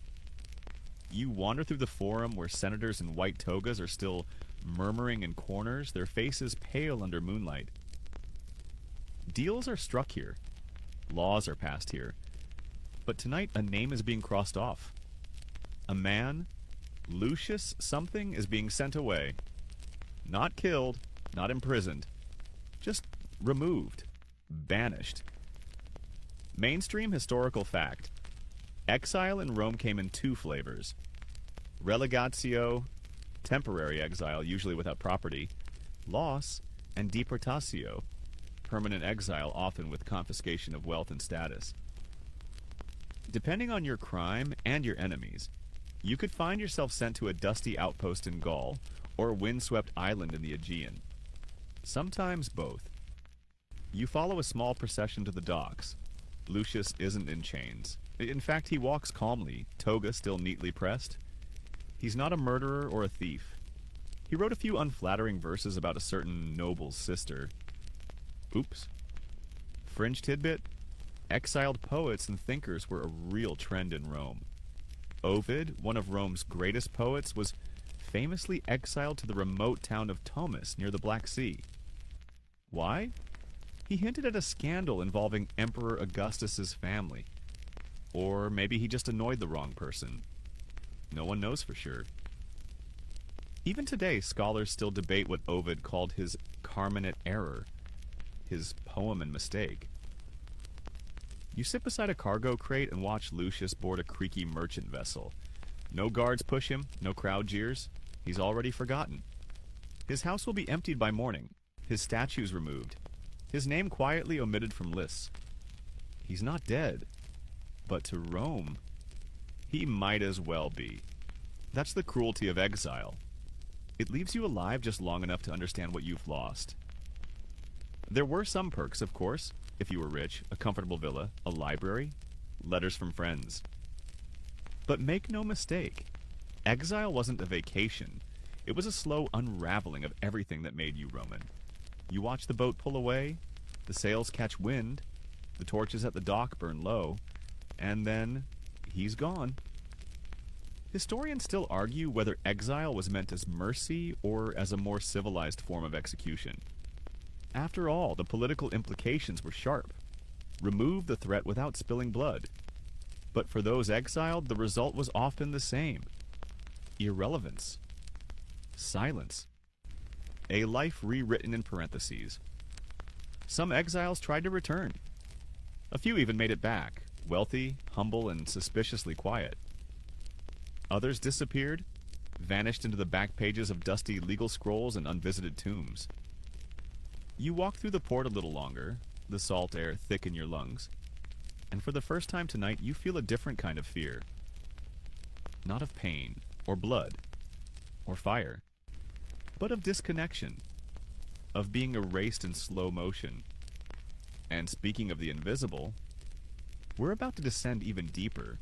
You wander through the forum where senators in white togas are still murmuring in corners, their faces pale under moonlight. Deals are struck here. Laws are passed here. But tonight a name is being crossed off. A man, Lucius something, is being sent away. Not killed, not imprisoned. Just removed. Banished. Mainstream historical fact. Exile in Rome came in two flavors. Relegatio, temporary exile, usually without property. Loss, and deportatio, permanent exile, often with confiscation of wealth and status. Depending on your crime and your enemies, you could find yourself sent to a dusty outpost in Gaul or a windswept island in the Aegean. Sometimes both. You follow a small procession to the docks. Lucius isn't in chains. In fact, he walks calmly, toga still neatly pressed. He's not a murderer or a thief. He wrote a few unflattering verses about a certain noble's sister. Oops. Fringe tidbit: exiled poets and thinkers were a real trend in Rome. Ovid, one of Rome's greatest poets, was famously exiled to the remote town of Tomis near the Black Sea. Why? He hinted at a scandal involving Emperor Augustus's family. Or maybe he just annoyed the wrong person. No one knows for sure. Even today, scholars still debate what Ovid called his Carminate error, his poem and mistake. You sit beside a cargo crate and watch Lucius board a creaky merchant vessel. No guards push him, no crowd jeers. He's already forgotten. His house will be emptied by morning, his statues removed, his name quietly omitted from lists. He's not dead, but to Rome, he might as well be. That's the cruelty of exile. It leaves you alive just long enough to understand what you've lost. There were some perks, of course. If you were rich, a comfortable villa, a library, letters from friends. But make no mistake, exile wasn't a vacation. It was a slow unraveling of everything that made you Roman. You watch the boat pull away, the sails catch wind, the torches at the dock burn low, and then he's gone. Historians still argue whether exile was meant as mercy or as a more civilized form of execution. After all, the political implications were sharp. Remove the threat without spilling blood. But for those exiled, the result was often the same. Irrelevance. Silence. A life rewritten in parentheses. Some exiles tried to return. A few even made it back, wealthy, humble, and suspiciously quiet. Others disappeared, vanished into the back pages of dusty legal scrolls and unvisited tombs. You walk through the port a little longer, the salt air thick in your lungs, and for the first time tonight you feel a different kind of fear. Not of pain, or blood, or fire, but of disconnection, of being erased in slow motion. And speaking of the invisible, we're about to descend even deeper,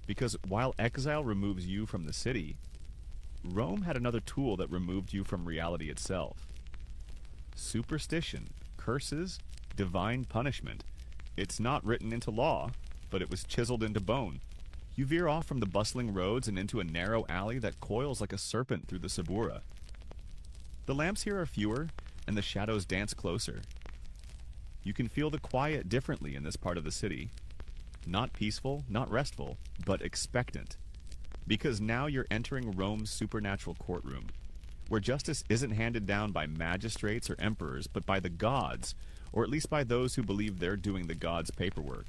because while exile removes you from the city, Rome had another tool that removed you from reality itself. Superstition, curses, divine punishment. It's not written into law, but it was chiseled into bone. You veer off from the bustling roads and into a narrow alley that coils like a serpent through the Sabura. The lamps here are fewer, and the shadows dance closer. You can feel the quiet differently in this part of the city. Not peaceful, not restful, but expectant. Because now you're entering Rome's supernatural courtroom, where justice isn't handed down by magistrates or emperors, but by the gods, or at least by those who believe they're doing the gods' paperwork.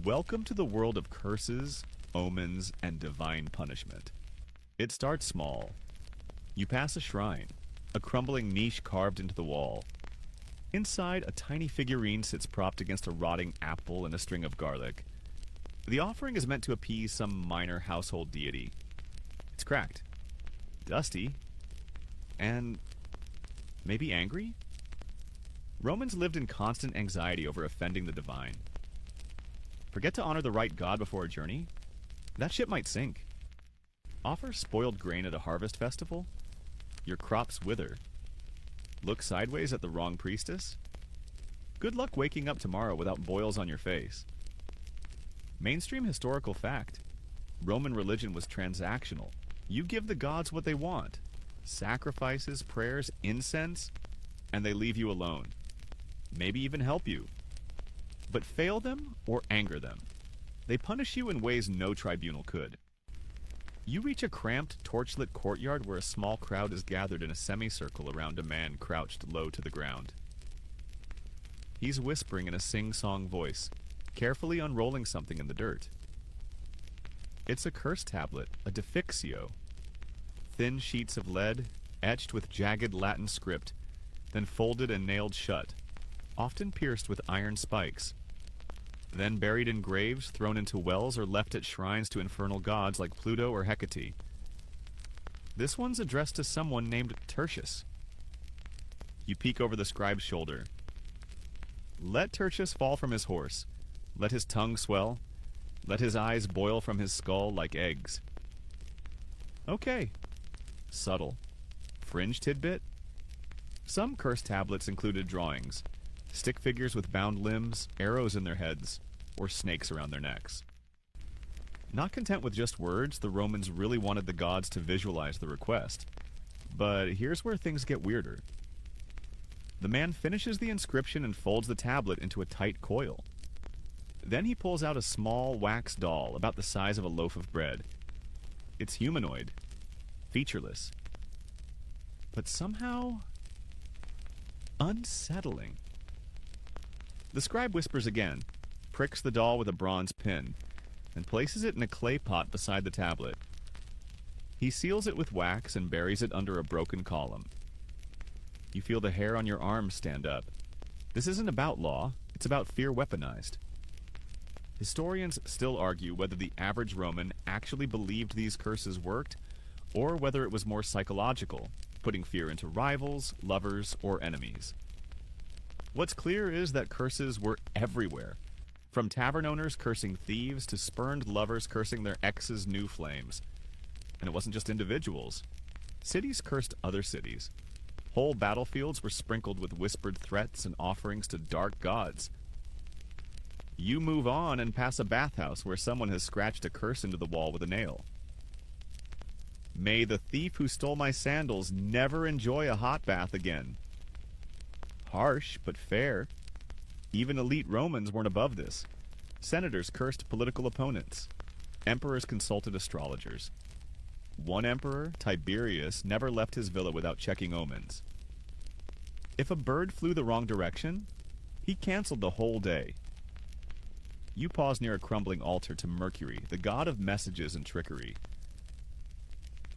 Welcome to the world of curses, omens, and divine punishment. It starts small. You pass a shrine, a crumbling niche carved into the wall. Inside, a tiny figurine sits propped against a rotting apple and a string of garlic. The offering is meant to appease some minor household deity. It's cracked, dusty, and maybe angry? Romans lived in constant anxiety over offending the divine. Forget to honor the right god before a journey? That ship might sink. Offer spoiled grain at a harvest festival? Your crops wither. Look sideways at the wrong priestess? Good luck waking up tomorrow without boils on your face. Mainstream historical fact. Roman religion was transactional. You give the gods what they want. Sacrifices, prayers, incense, and they leave you alone. Maybe even help you. But fail them or anger them. They punish you in ways no tribunal could. You reach a cramped, torchlit courtyard where a small crowd is gathered in a semicircle around a man crouched low to the ground. He's whispering in a sing-song voice, carefully unrolling something in the dirt. It's a curse tablet, a defixio. Thin sheets of lead, etched with jagged Latin script, then folded and nailed shut, often pierced with iron spikes. Then buried in graves, thrown into wells, or left at shrines to infernal gods like Pluto or Hecate. This one's addressed to someone named Tertius. You peek over the scribe's shoulder. Let Tertius fall from his horse. Let his tongue swell. Let his eyes boil from his skull like eggs. Okay. Subtle. Fringe tidbit? Some curse tablets included drawings. Stick figures with bound limbs, arrows in their heads, or snakes around their necks. Not content with just words, the Romans really wanted the gods to visualize the request. But here's where things get weirder. The man finishes the inscription and folds the tablet into a tight coil. Then he pulls out a small wax doll about the size of a loaf of bread. It's humanoid, featureless, but somehow unsettling. The scribe whispers again, pricks the doll with a bronze pin, and places it in a clay pot beside the tablet. He seals it with wax and buries it under a broken column. You feel the hair on your arms stand up. This isn't about law, it's about fear weaponized. Historians still argue whether the average Roman actually believed these curses worked, or whether it was more psychological, putting fear into rivals, lovers, or enemies. What's clear is that curses were everywhere, from tavern owners cursing thieves to spurned lovers cursing their ex's new flames. And it wasn't just individuals. Cities cursed other cities. Whole battlefields were sprinkled with whispered threats and offerings to dark gods. You move on and pass a bathhouse where someone has scratched a curse into the wall with a nail. May the thief who stole my sandals never enjoy a hot bath again. Harsh, but fair. Even elite Romans weren't above this. Senators cursed political opponents. Emperors consulted astrologers. One emperor, Tiberius, never left his villa without checking omens. If a bird flew the wrong direction, he canceled the whole day. You pause near a crumbling altar to Mercury, the god of messages and trickery.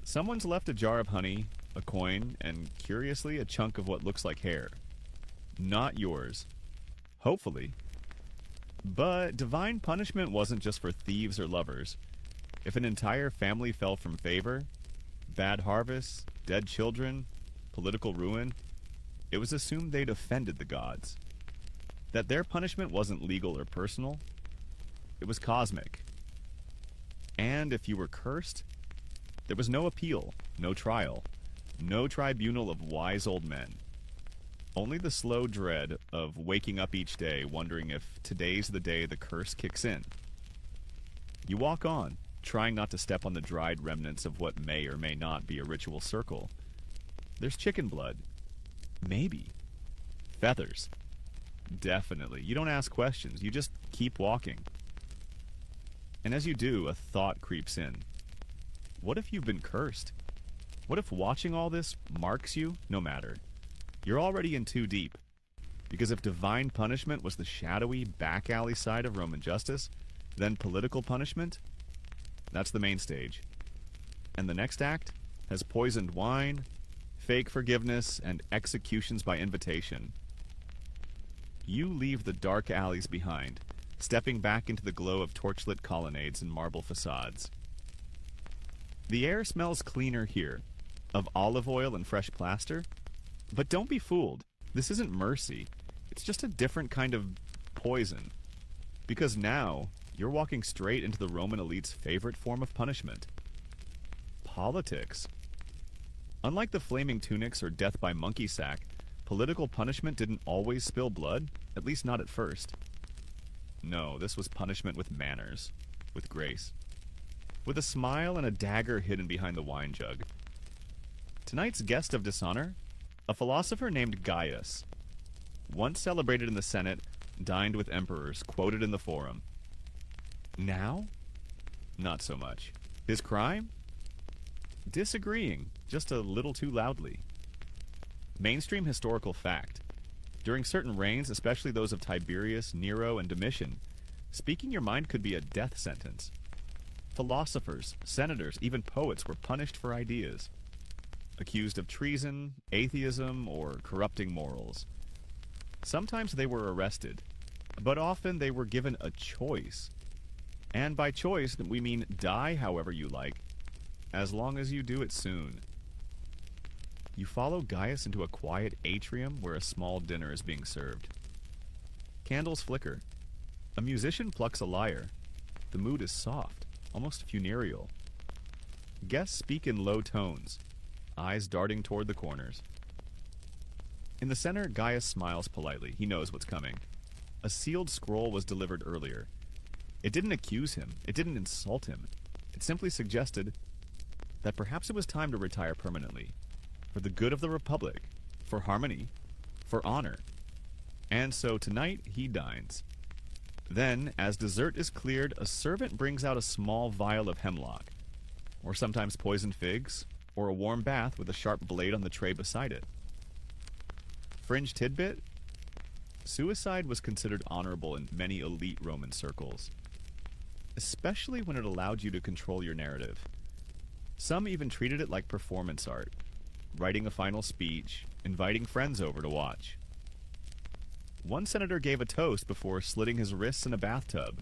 Someone's left a jar of honey, a coin, and, curiously, a chunk of what looks like hair. Not yours. Hopefully. But divine punishment wasn't just for thieves or lovers. If an entire family fell from favor, bad harvests, dead children, political ruin, it was assumed they'd offended the gods. That their punishment wasn't legal or personal, it was cosmic. And if you were cursed, there was no appeal, no trial, no tribunal of wise old men. Only the slow dread of waking up each day wondering if today's the day the curse kicks in. You walk on, trying not to step on the dried remnants of what may or may not be a ritual circle. There's chicken blood. Maybe. Feathers. Definitely. You don't ask questions. You just keep walking. And as you do, a thought creeps in. What if you've been cursed? What if watching all this marks you? No matter. You're already in too deep. Because if divine punishment was the shadowy, back alley side of Roman justice, then political punishment? That's the main stage. And the next act has poisoned wine, fake forgiveness, and executions by invitation. You leave the dark alleys behind, stepping back into the glow of torchlit colonnades and marble facades. The air smells cleaner here, of olive oil and fresh plaster. But don't be fooled. This isn't mercy. It's just a different kind of poison. Because now, you're walking straight into the Roman elite's favorite form of punishment. Politics. Unlike the flaming tunics or death by monkey sack, political punishment didn't always spill blood, at least not at first. No, this was punishment with manners, with grace, with a smile and a dagger hidden behind the wine jug. Tonight's guest of dishonor, a philosopher named Gaius. Once celebrated in the Senate, dined with emperors, quoted in the Forum. Now? Not so much. His crime? Disagreeing, just a little too loudly. Mainstream historical fact. During certain reigns, especially those of Tiberius, Nero, and Domitian, speaking your mind could be a death sentence. Philosophers, senators, even poets were punished for ideas, accused of treason, atheism, or corrupting morals. Sometimes they were arrested, but often they were given a choice. And by choice, we mean die however you like, as long as you do it soon. You follow Gaius into a quiet atrium where a small dinner is being served. Candles flicker. A musician plucks a lyre. The mood is soft, almost funereal. Guests speak in low tones, eyes darting toward the corners. In the center, Gaius smiles politely. He knows what's coming. A sealed scroll was delivered earlier. It didn't accuse him. It didn't insult him. It simply suggested that perhaps it was time to retire permanently, for the good of the Republic, for harmony, for honor. And so tonight he dines. Then, as dessert is cleared, a servant brings out a small vial of hemlock, or sometimes poisoned figs, or a warm bath with a sharp blade on the tray beside it. Fringe tidbit? Suicide was considered honorable in many elite Roman circles, especially when it allowed you to control your narrative. Some even treated it like performance art, writing a final speech, inviting friends over to watch. One senator gave a toast before slitting his wrists in a bathtub.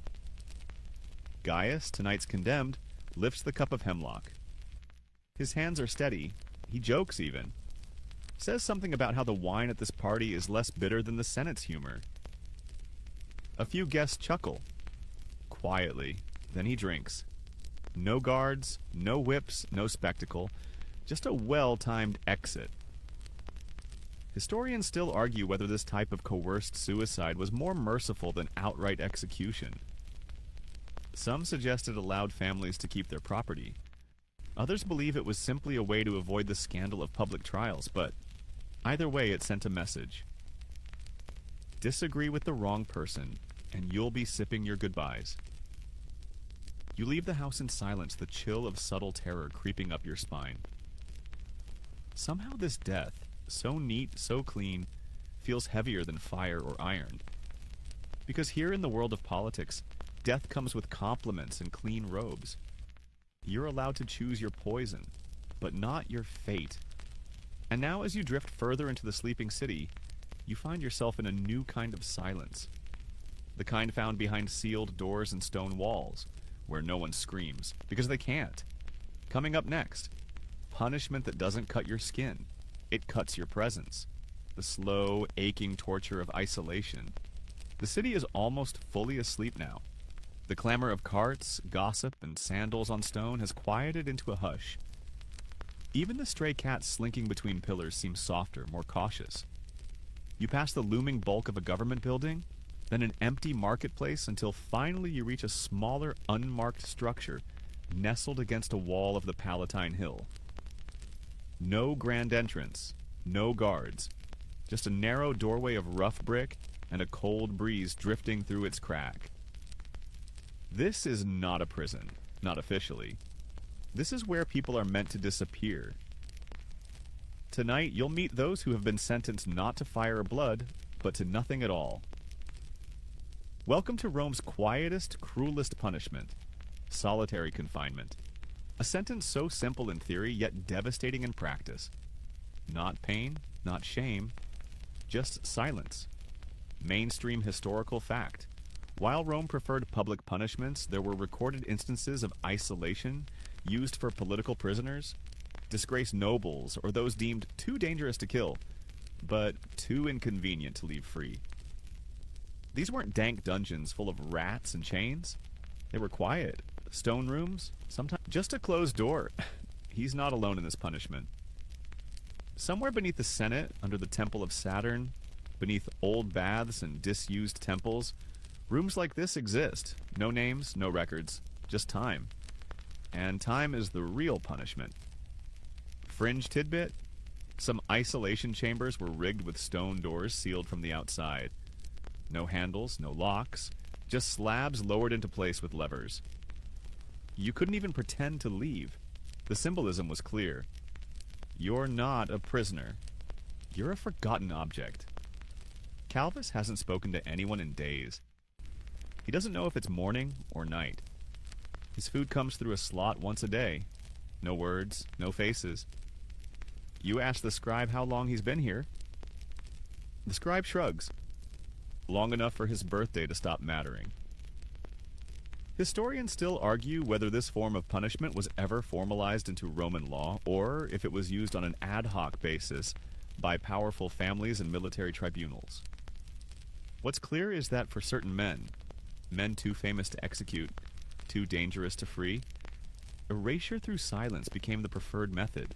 Gaius, tonight's condemned, lifts the cup of hemlock. His hands are steady. He jokes even. Says something about how the wine at this party is less bitter than the Senate's humor. A few guests chuckle. Quietly. Then he drinks. No guards, no whips, no spectacle. Just a well-timed exit. Historians still argue whether this type of coerced suicide was more merciful than outright execution. Some suggest it allowed families to keep their property. Others believe it was simply a way to avoid the scandal of public trials, but either way it sent a message. Disagree with the wrong person, and you'll be sipping your goodbyes. You leave the house in silence, the chill of subtle terror creeping up your spine. Somehow this death, so neat, so clean, feels heavier than fire or iron. Because here in the world of politics, death comes with compliments and clean robes. You're allowed to choose your poison, but not your fate. And now as you drift further into the sleeping city, you find yourself in a new kind of silence. The kind found behind sealed doors and stone walls, where no one screams, because they can't. Coming up next, punishment that doesn't cut your skin. It cuts your presence. The slow, aching torture of isolation. The city is almost fully asleep now. The clamor of carts, gossip, and sandals on stone has quieted into a hush. Even the stray cat slinking between pillars seems softer, more cautious. You pass the looming bulk of a government building, then an empty marketplace until finally you reach a smaller, unmarked structure nestled against a wall of the Palatine Hill. No grand entrance, no guards, just a narrow doorway of rough brick and a cold breeze drifting through its crack. This is not a prison, not officially. This is where people are meant to disappear. Tonight, you'll meet those who have been sentenced not to fire or blood, but to nothing at all. Welcome to Rome's quietest, cruelest punishment, solitary confinement. A sentence so simple in theory, yet devastating in practice. Not pain, not shame, just silence. Mainstream historical fact. While Rome preferred public punishments, there were recorded instances of isolation used for political prisoners, disgraced nobles, or those deemed too dangerous to kill, but too inconvenient to leave free. These weren't dank dungeons full of rats and chains. They were quiet, stone rooms, sometimes just a closed door. He's not alone in this punishment. Somewhere beneath the Senate, under the Temple of Saturn, beneath old baths and disused temples, rooms like this exist. No names, no records, just time. And time is the real punishment. Fringe tidbit: some isolation chambers were rigged with stone doors sealed from the outside. No handles, no locks, just slabs lowered into place with levers. You couldn't even pretend to leave. The symbolism was clear. You're not a prisoner. You're a forgotten object. Calvus hasn't spoken to anyone in days. He doesn't know if it's morning or night. His food comes through a slot once a day. No words, no faces. You ask the scribe how long he's been here. The scribe shrugs. Long enough for his birthday to stop mattering. Historians still argue whether this form of punishment was ever formalized into Roman law, or if it was used on an ad hoc basis by powerful families and military tribunals. What's clear is that for certain men too famous to execute, too dangerous to free, erasure through silence became the preferred method.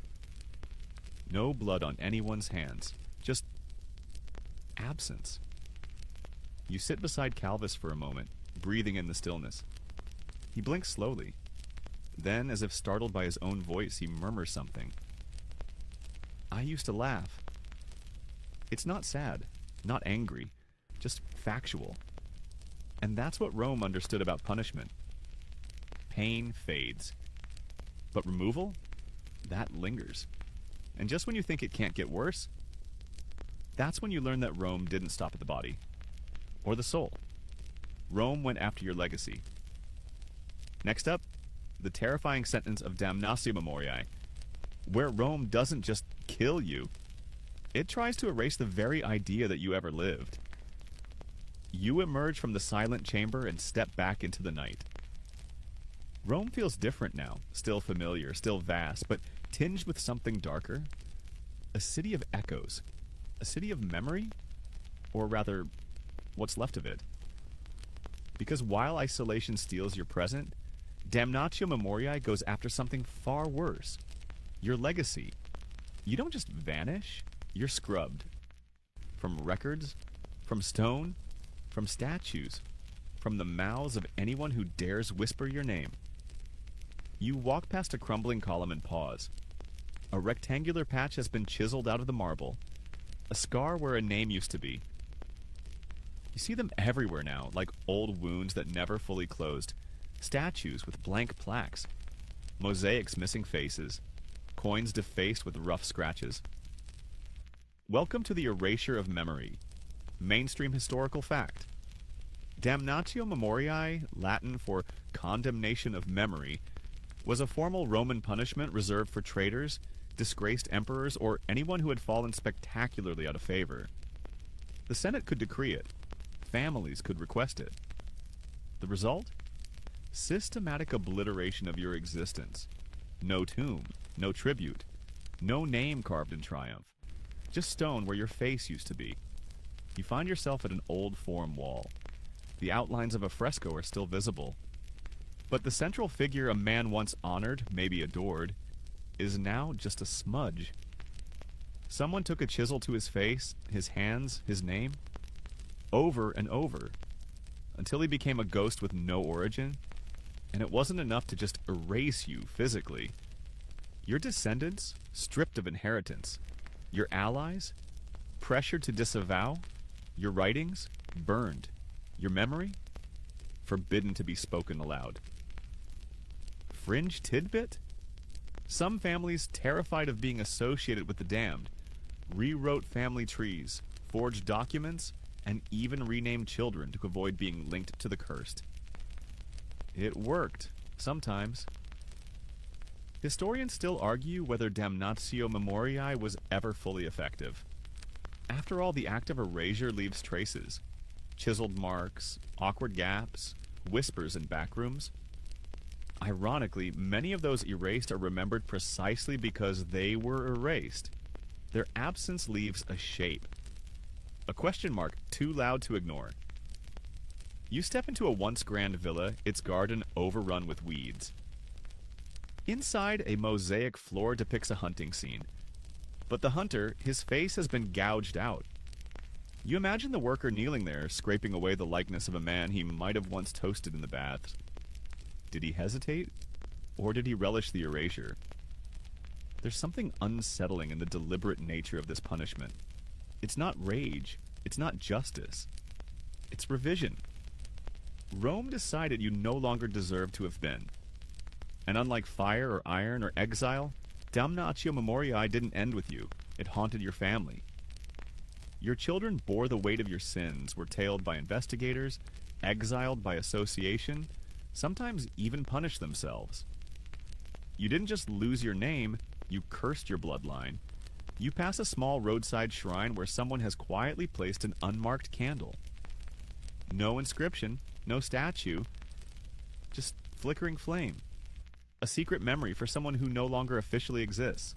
No blood on anyone's hands, just absence. You sit beside Calvus for a moment, breathing in the stillness. He blinks slowly. Then, as if startled by his own voice, he murmurs something. I used to laugh. It's not sad, not angry, just factual. And that's what Rome understood about punishment. Pain fades. But removal? That lingers. And just when you think it can't get worse, that's when you learn that Rome didn't stop at the body. Or the soul. Rome went after your legacy. Next up, the terrifying sentence of damnatio memoriae, where Rome doesn't just kill you, it tries to erase the very idea that you ever lived. You emerge from the silent chamber and step back into the night. Rome feels different now, still familiar, still vast, but tinged with something darker. A city of echoes. A city of memory? Or rather, what's left of it. Because while isolation steals your present, damnatio memoriae goes after something far worse. Your legacy. You don't just vanish, you're scrubbed. From records, from stone, from statues, from the mouths of anyone who dares whisper your name. You walk past a crumbling column and pause. A rectangular patch has been chiseled out of the marble, a scar where a name used to be. You see them everywhere now, like old wounds that never fully closed, statues with blank plaques, mosaics missing faces, coins defaced with rough scratches. Welcome to the erasure of memory. Mainstream historical fact. Damnatio memoriae, Latin for condemnation of memory, was a formal Roman punishment reserved for traitors, disgraced emperors, or anyone who had fallen spectacularly out of favor. The Senate could decree it. Families could request it. The result? Systematic obliteration of your existence. No tomb, no tribute, no name carved in triumph. Just stone where your face used to be. You find yourself at an old forum wall. The outlines of a fresco are still visible. But the central figure a man once honored, maybe adored, is now just a smudge. Someone took a chisel to his face, his hands, his name. over and over, until he became a ghost with no origin. And it wasn't enough to just erase you physically. Your descendants, stripped of inheritance. Your allies, pressured to disavow. Your writings, burned. Your memory, forbidden to be spoken aloud. Fringe tidbit? Some families, terrified of being associated with the damned, rewrote family trees, forged documents, and even renamed children to avoid being linked to the cursed. It worked, sometimes. Historians still argue whether damnatio memoriae was ever fully effective. After all, the act of erasure leaves traces. Chiseled marks, awkward gaps, whispers in backrooms. Ironically, many of those erased are remembered precisely because they were erased. Their absence leaves a shape. A question mark too loud to ignore. You step into a once grand villa, its garden overrun with weeds. Inside, a mosaic floor depicts a hunting scene. But the hunter, his face has been gouged out. You imagine the worker kneeling there, scraping away the likeness of a man he might have once toasted in the bath. Did he hesitate? Or did he relish the erasure? There's something unsettling in the deliberate nature of this punishment. It's not rage. It's not justice. It's revision. Rome decided you no longer deserved to have been. And unlike fire or iron or exile, damnatio memoriae didn't end with you. It haunted your family. Your children bore the weight of your sins, were tailed by investigators, exiled by association, sometimes even punished themselves. You didn't just lose your name, you cursed your bloodline. You pass a small roadside shrine where someone has quietly placed an unmarked candle. No inscription, no statue, just flickering flame. A secret memory for someone who no longer officially exists.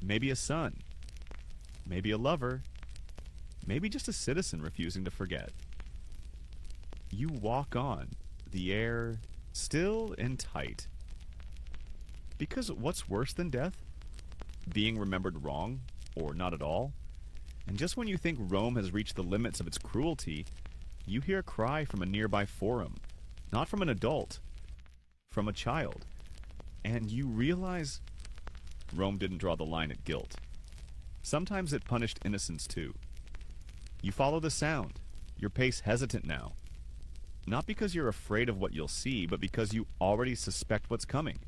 Maybe a son. Maybe a lover. Maybe just a citizen refusing to forget. You walk on, the air still and tight. Because what's worse than death? Being remembered wrong, or not at all. And just when you think Rome has reached the limits of its cruelty, you hear a cry from a nearby forum. Not from an adult, from a child. And you realize Rome didn't draw the line at guilt. Sometimes it punished innocence too. You follow the sound, your pace hesitant now. Not because you're afraid of what you'll see, but because you already suspect what's coming.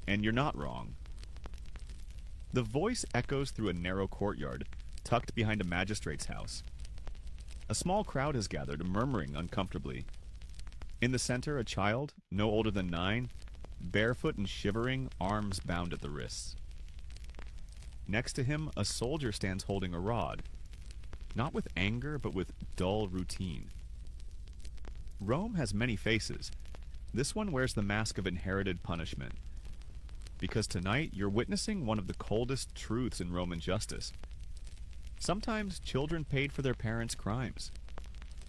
And you're not wrong. The voice echoes through a narrow courtyard, tucked behind a magistrate's house. A small crowd has gathered, murmuring uncomfortably. In the center, a child, no older than 9, barefoot and shivering, arms bound at the wrists. Next to him, a soldier stands holding a rod. Not with anger, but with dull routine. Rome has many faces. This one wears the mask of inherited punishment. Because tonight, you're witnessing one of the coldest truths in Roman justice. Sometimes children paid for their parents' crimes.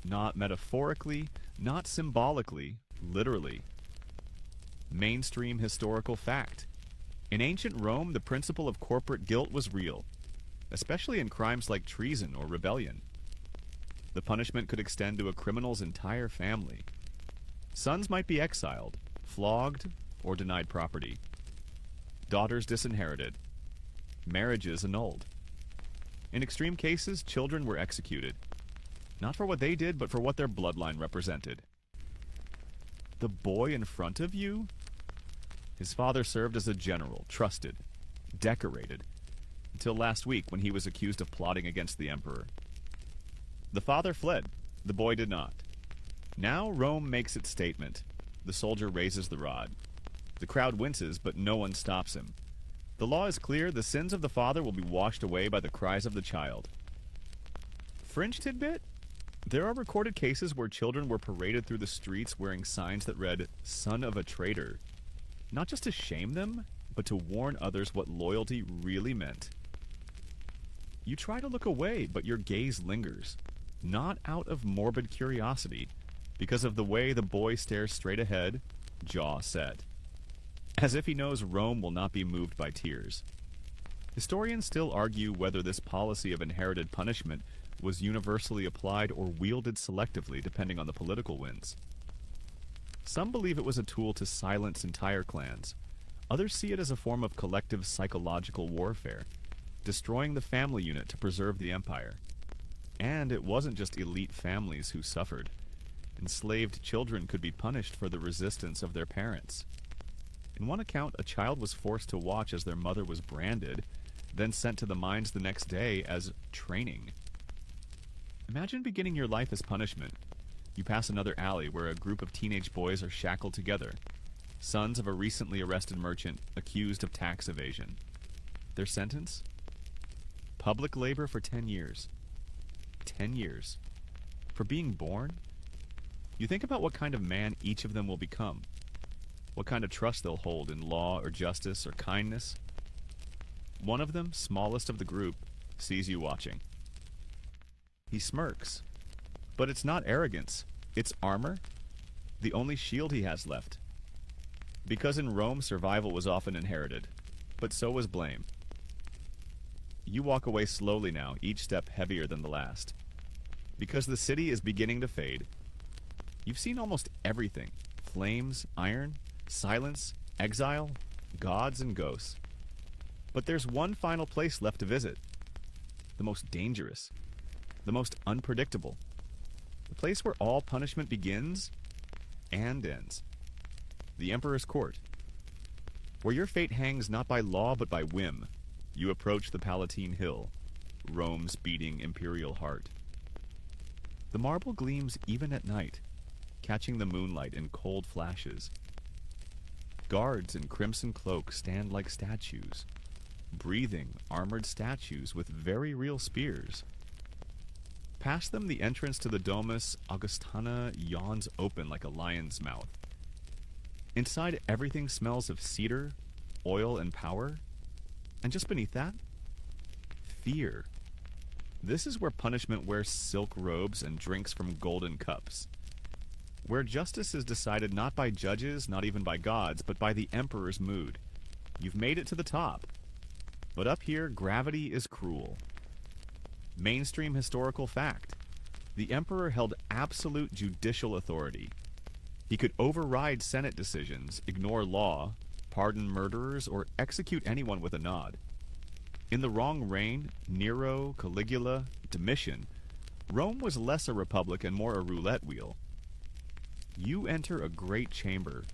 Not metaphorically, not symbolically, literally. Mainstream historical fact. In ancient Rome, the principle of corporate guilt was real, especially in crimes like treason or rebellion. The punishment could extend to a criminal's entire family. Sons might be exiled, flogged, or denied property. Daughters disinherited. Marriages annulled. In extreme cases, children were executed. Not for what they did, but for what their bloodline represented. The boy in front of you? His father served as a general, trusted, decorated, until last week when he was accused of plotting against the emperor. The father fled. The boy did not. Now Rome makes its statement. The soldier raises the rod. The crowd winces, but no one stops him. The law is clear. The sins of the father will be washed away by the cries of the child. Fringe tidbit? There are recorded cases where children were paraded through the streets wearing signs that read, "Son of a traitor." Not just to shame them, but to warn others what loyalty really meant. You try to look away, but your gaze lingers. Not out of morbid curiosity, because of the way the boy stares straight ahead, jaw set. As if he knows Rome will not be moved by tears. Historians still argue whether this policy of inherited punishment was universally applied or wielded selectively depending on the political winds. Some believe it was a tool to silence entire clans. Others see it as a form of collective psychological warfare, destroying the family unit to preserve the empire. And it wasn't just elite families who suffered. Enslaved children could be punished for the resistance of their parents. In one account, a child was forced to watch as their mother was branded, then sent to the mines the next day as training. Imagine beginning your life as punishment. You pass another alley where a group of teenage boys are shackled together, sons of a recently arrested merchant accused of tax evasion. Their sentence? Public labor for 10 years. 10 years. For being born? You think about what kind of man each of them will become, what kind of trust they'll hold in law or justice or kindness. One of them, smallest of the group, sees you watching. He smirks. But it's not arrogance. It's armor. The only shield he has left. Because in Rome, survival was often inherited. But so was blame. You walk away slowly now, each step heavier than the last. Because the city is beginning to fade. You've seen almost everything. Flames, iron, silence, exile, gods and ghosts. But there's one final place left to visit. The most dangerous. The most unpredictable. The place where all punishment begins and ends. The Emperor's Court. Where your fate hangs not by law but by whim. You approach the Palatine Hill, Rome's beating imperial heart. The marble gleams even at night, catching the moonlight in cold flashes. Guards in crimson cloaks stand like statues, breathing armored statues with very real spears. Past them, the entrance to the Domus Augustana yawns open like a lion's mouth. Inside, everything smells of cedar, oil, and power. And just beneath that, fear. This is where punishment wears silk robes and drinks from golden cups. Where justice is decided not by judges, not even by gods, but by the emperor's mood. You've made it to the top. But up here, gravity is cruel. Mainstream historical fact. The emperor held absolute judicial authority. He could override Senate decisions, ignore law, pardon murderers, or execute anyone with a nod. In the wrong reign, Nero, Caligula, Domitian, Rome was less a republic and more a roulette wheel. You enter a great chamber.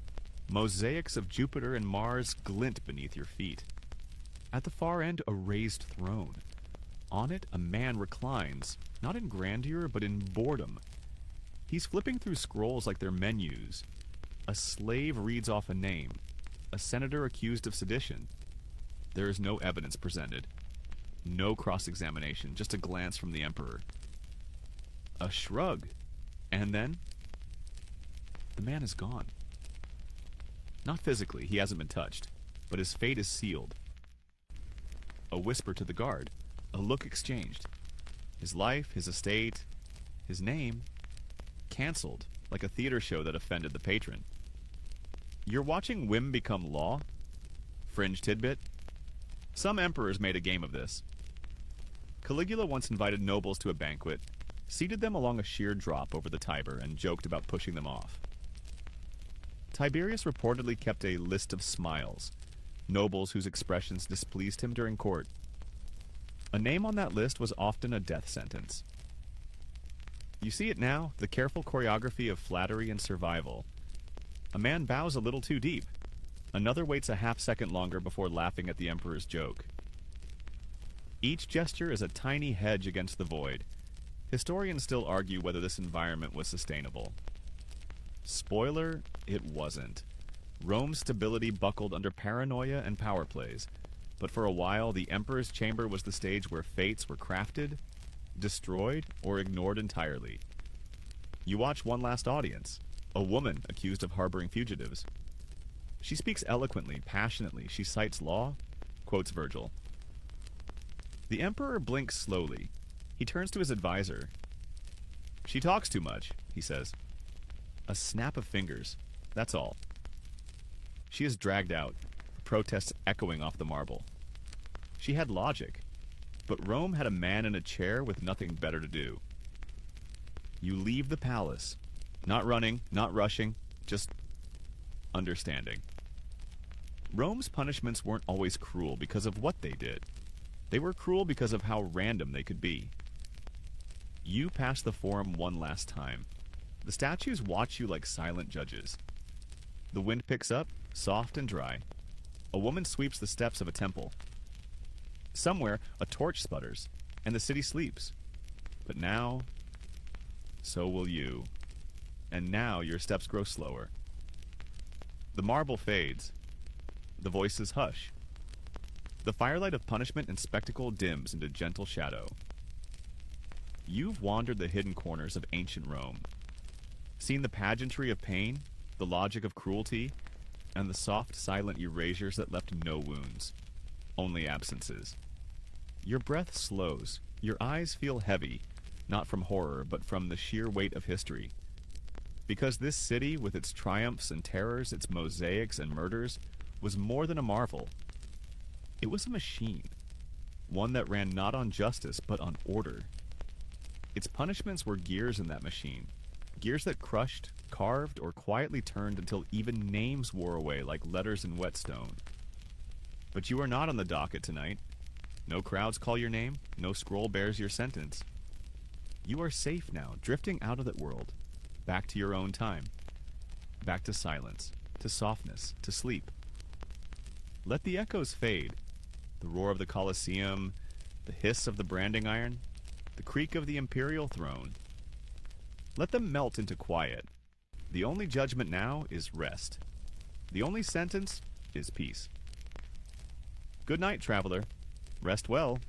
Mosaics of Jupiter and Mars glint beneath your feet. At the far end, a raised throne. On it, a man reclines, not in grandeur, but in boredom. He's flipping through scrolls like they're menus. A slave reads off a name. A senator accused of sedition. There is no evidence presented. No cross-examination, just a glance from the emperor. A shrug. And then, the man is gone. Not physically, he hasn't been touched, but his fate is sealed. A whisper to the guard. A look exchanged. His life, his estate, his name, canceled, like a theater show that offended the patron. You're watching whim become law? Fringe tidbit? Some emperors made a game of this. Caligula once invited nobles to a banquet, seated them along a sheer drop over the Tiber, and joked about pushing them off. Tiberius reportedly kept a list of smiles, nobles whose expressions displeased him during court. A name on that list was often a death sentence. You see it now, the careful choreography of flattery and survival. A man bows a little too deep. Another waits a half-second longer before laughing at the emperor's joke. Each gesture is a tiny hedge against the void. Historians still argue whether this environment was sustainable. Spoiler, it wasn't. Rome's stability buckled under paranoia and power plays. But for a while, the emperor's chamber was the stage where fates were crafted, destroyed, or ignored entirely. You watch one last audience. A woman accused of harboring fugitives. She speaks eloquently, passionately. She cites law, quotes Virgil. The emperor blinks slowly. He turns to his advisor. She talks too much, he says. A snap of fingers. That's all. She is dragged out, protests echoing off the marble. She had logic, but Rome had a man in a chair with nothing better to do. You leave the palace, not running, not rushing, just understanding. Rome's punishments weren't always cruel because of what they did. They were cruel because of how random they could be. You pass the forum one last time. The statues watch you like silent judges. The wind picks up, soft and dry. A woman sweeps the steps of a temple. Somewhere, a torch sputters, and the city sleeps. But now, so will you. And now your steps grow slower. The marble fades. The voices hush. The firelight of punishment and spectacle dims into gentle shadow. You've wandered the hidden corners of ancient Rome, seen the pageantry of pain, the logic of cruelty, and the soft, silent erasures that left no wounds, only absences. Your breath slows, your eyes feel heavy, not from horror, but from the sheer weight of history. Because this city, with its triumphs and terrors, its mosaics and murders, was more than a marvel. It was a machine, one that ran not on justice, but on order. Its punishments were gears in that machine, gears that crushed, carved, or quietly turned until even names wore away like letters in whetstone. But you are not on the docket tonight. No crowds call your name, no scroll bears your sentence. You are safe now, drifting out of that world, back to your own time, back to silence, to softness, to sleep. Let the echoes fade, the roar of the Colosseum, the hiss of the branding iron, the creak of the imperial throne. Let them melt into quiet. The only judgment now is rest. The only sentence is peace. Good night, traveler. Rest well.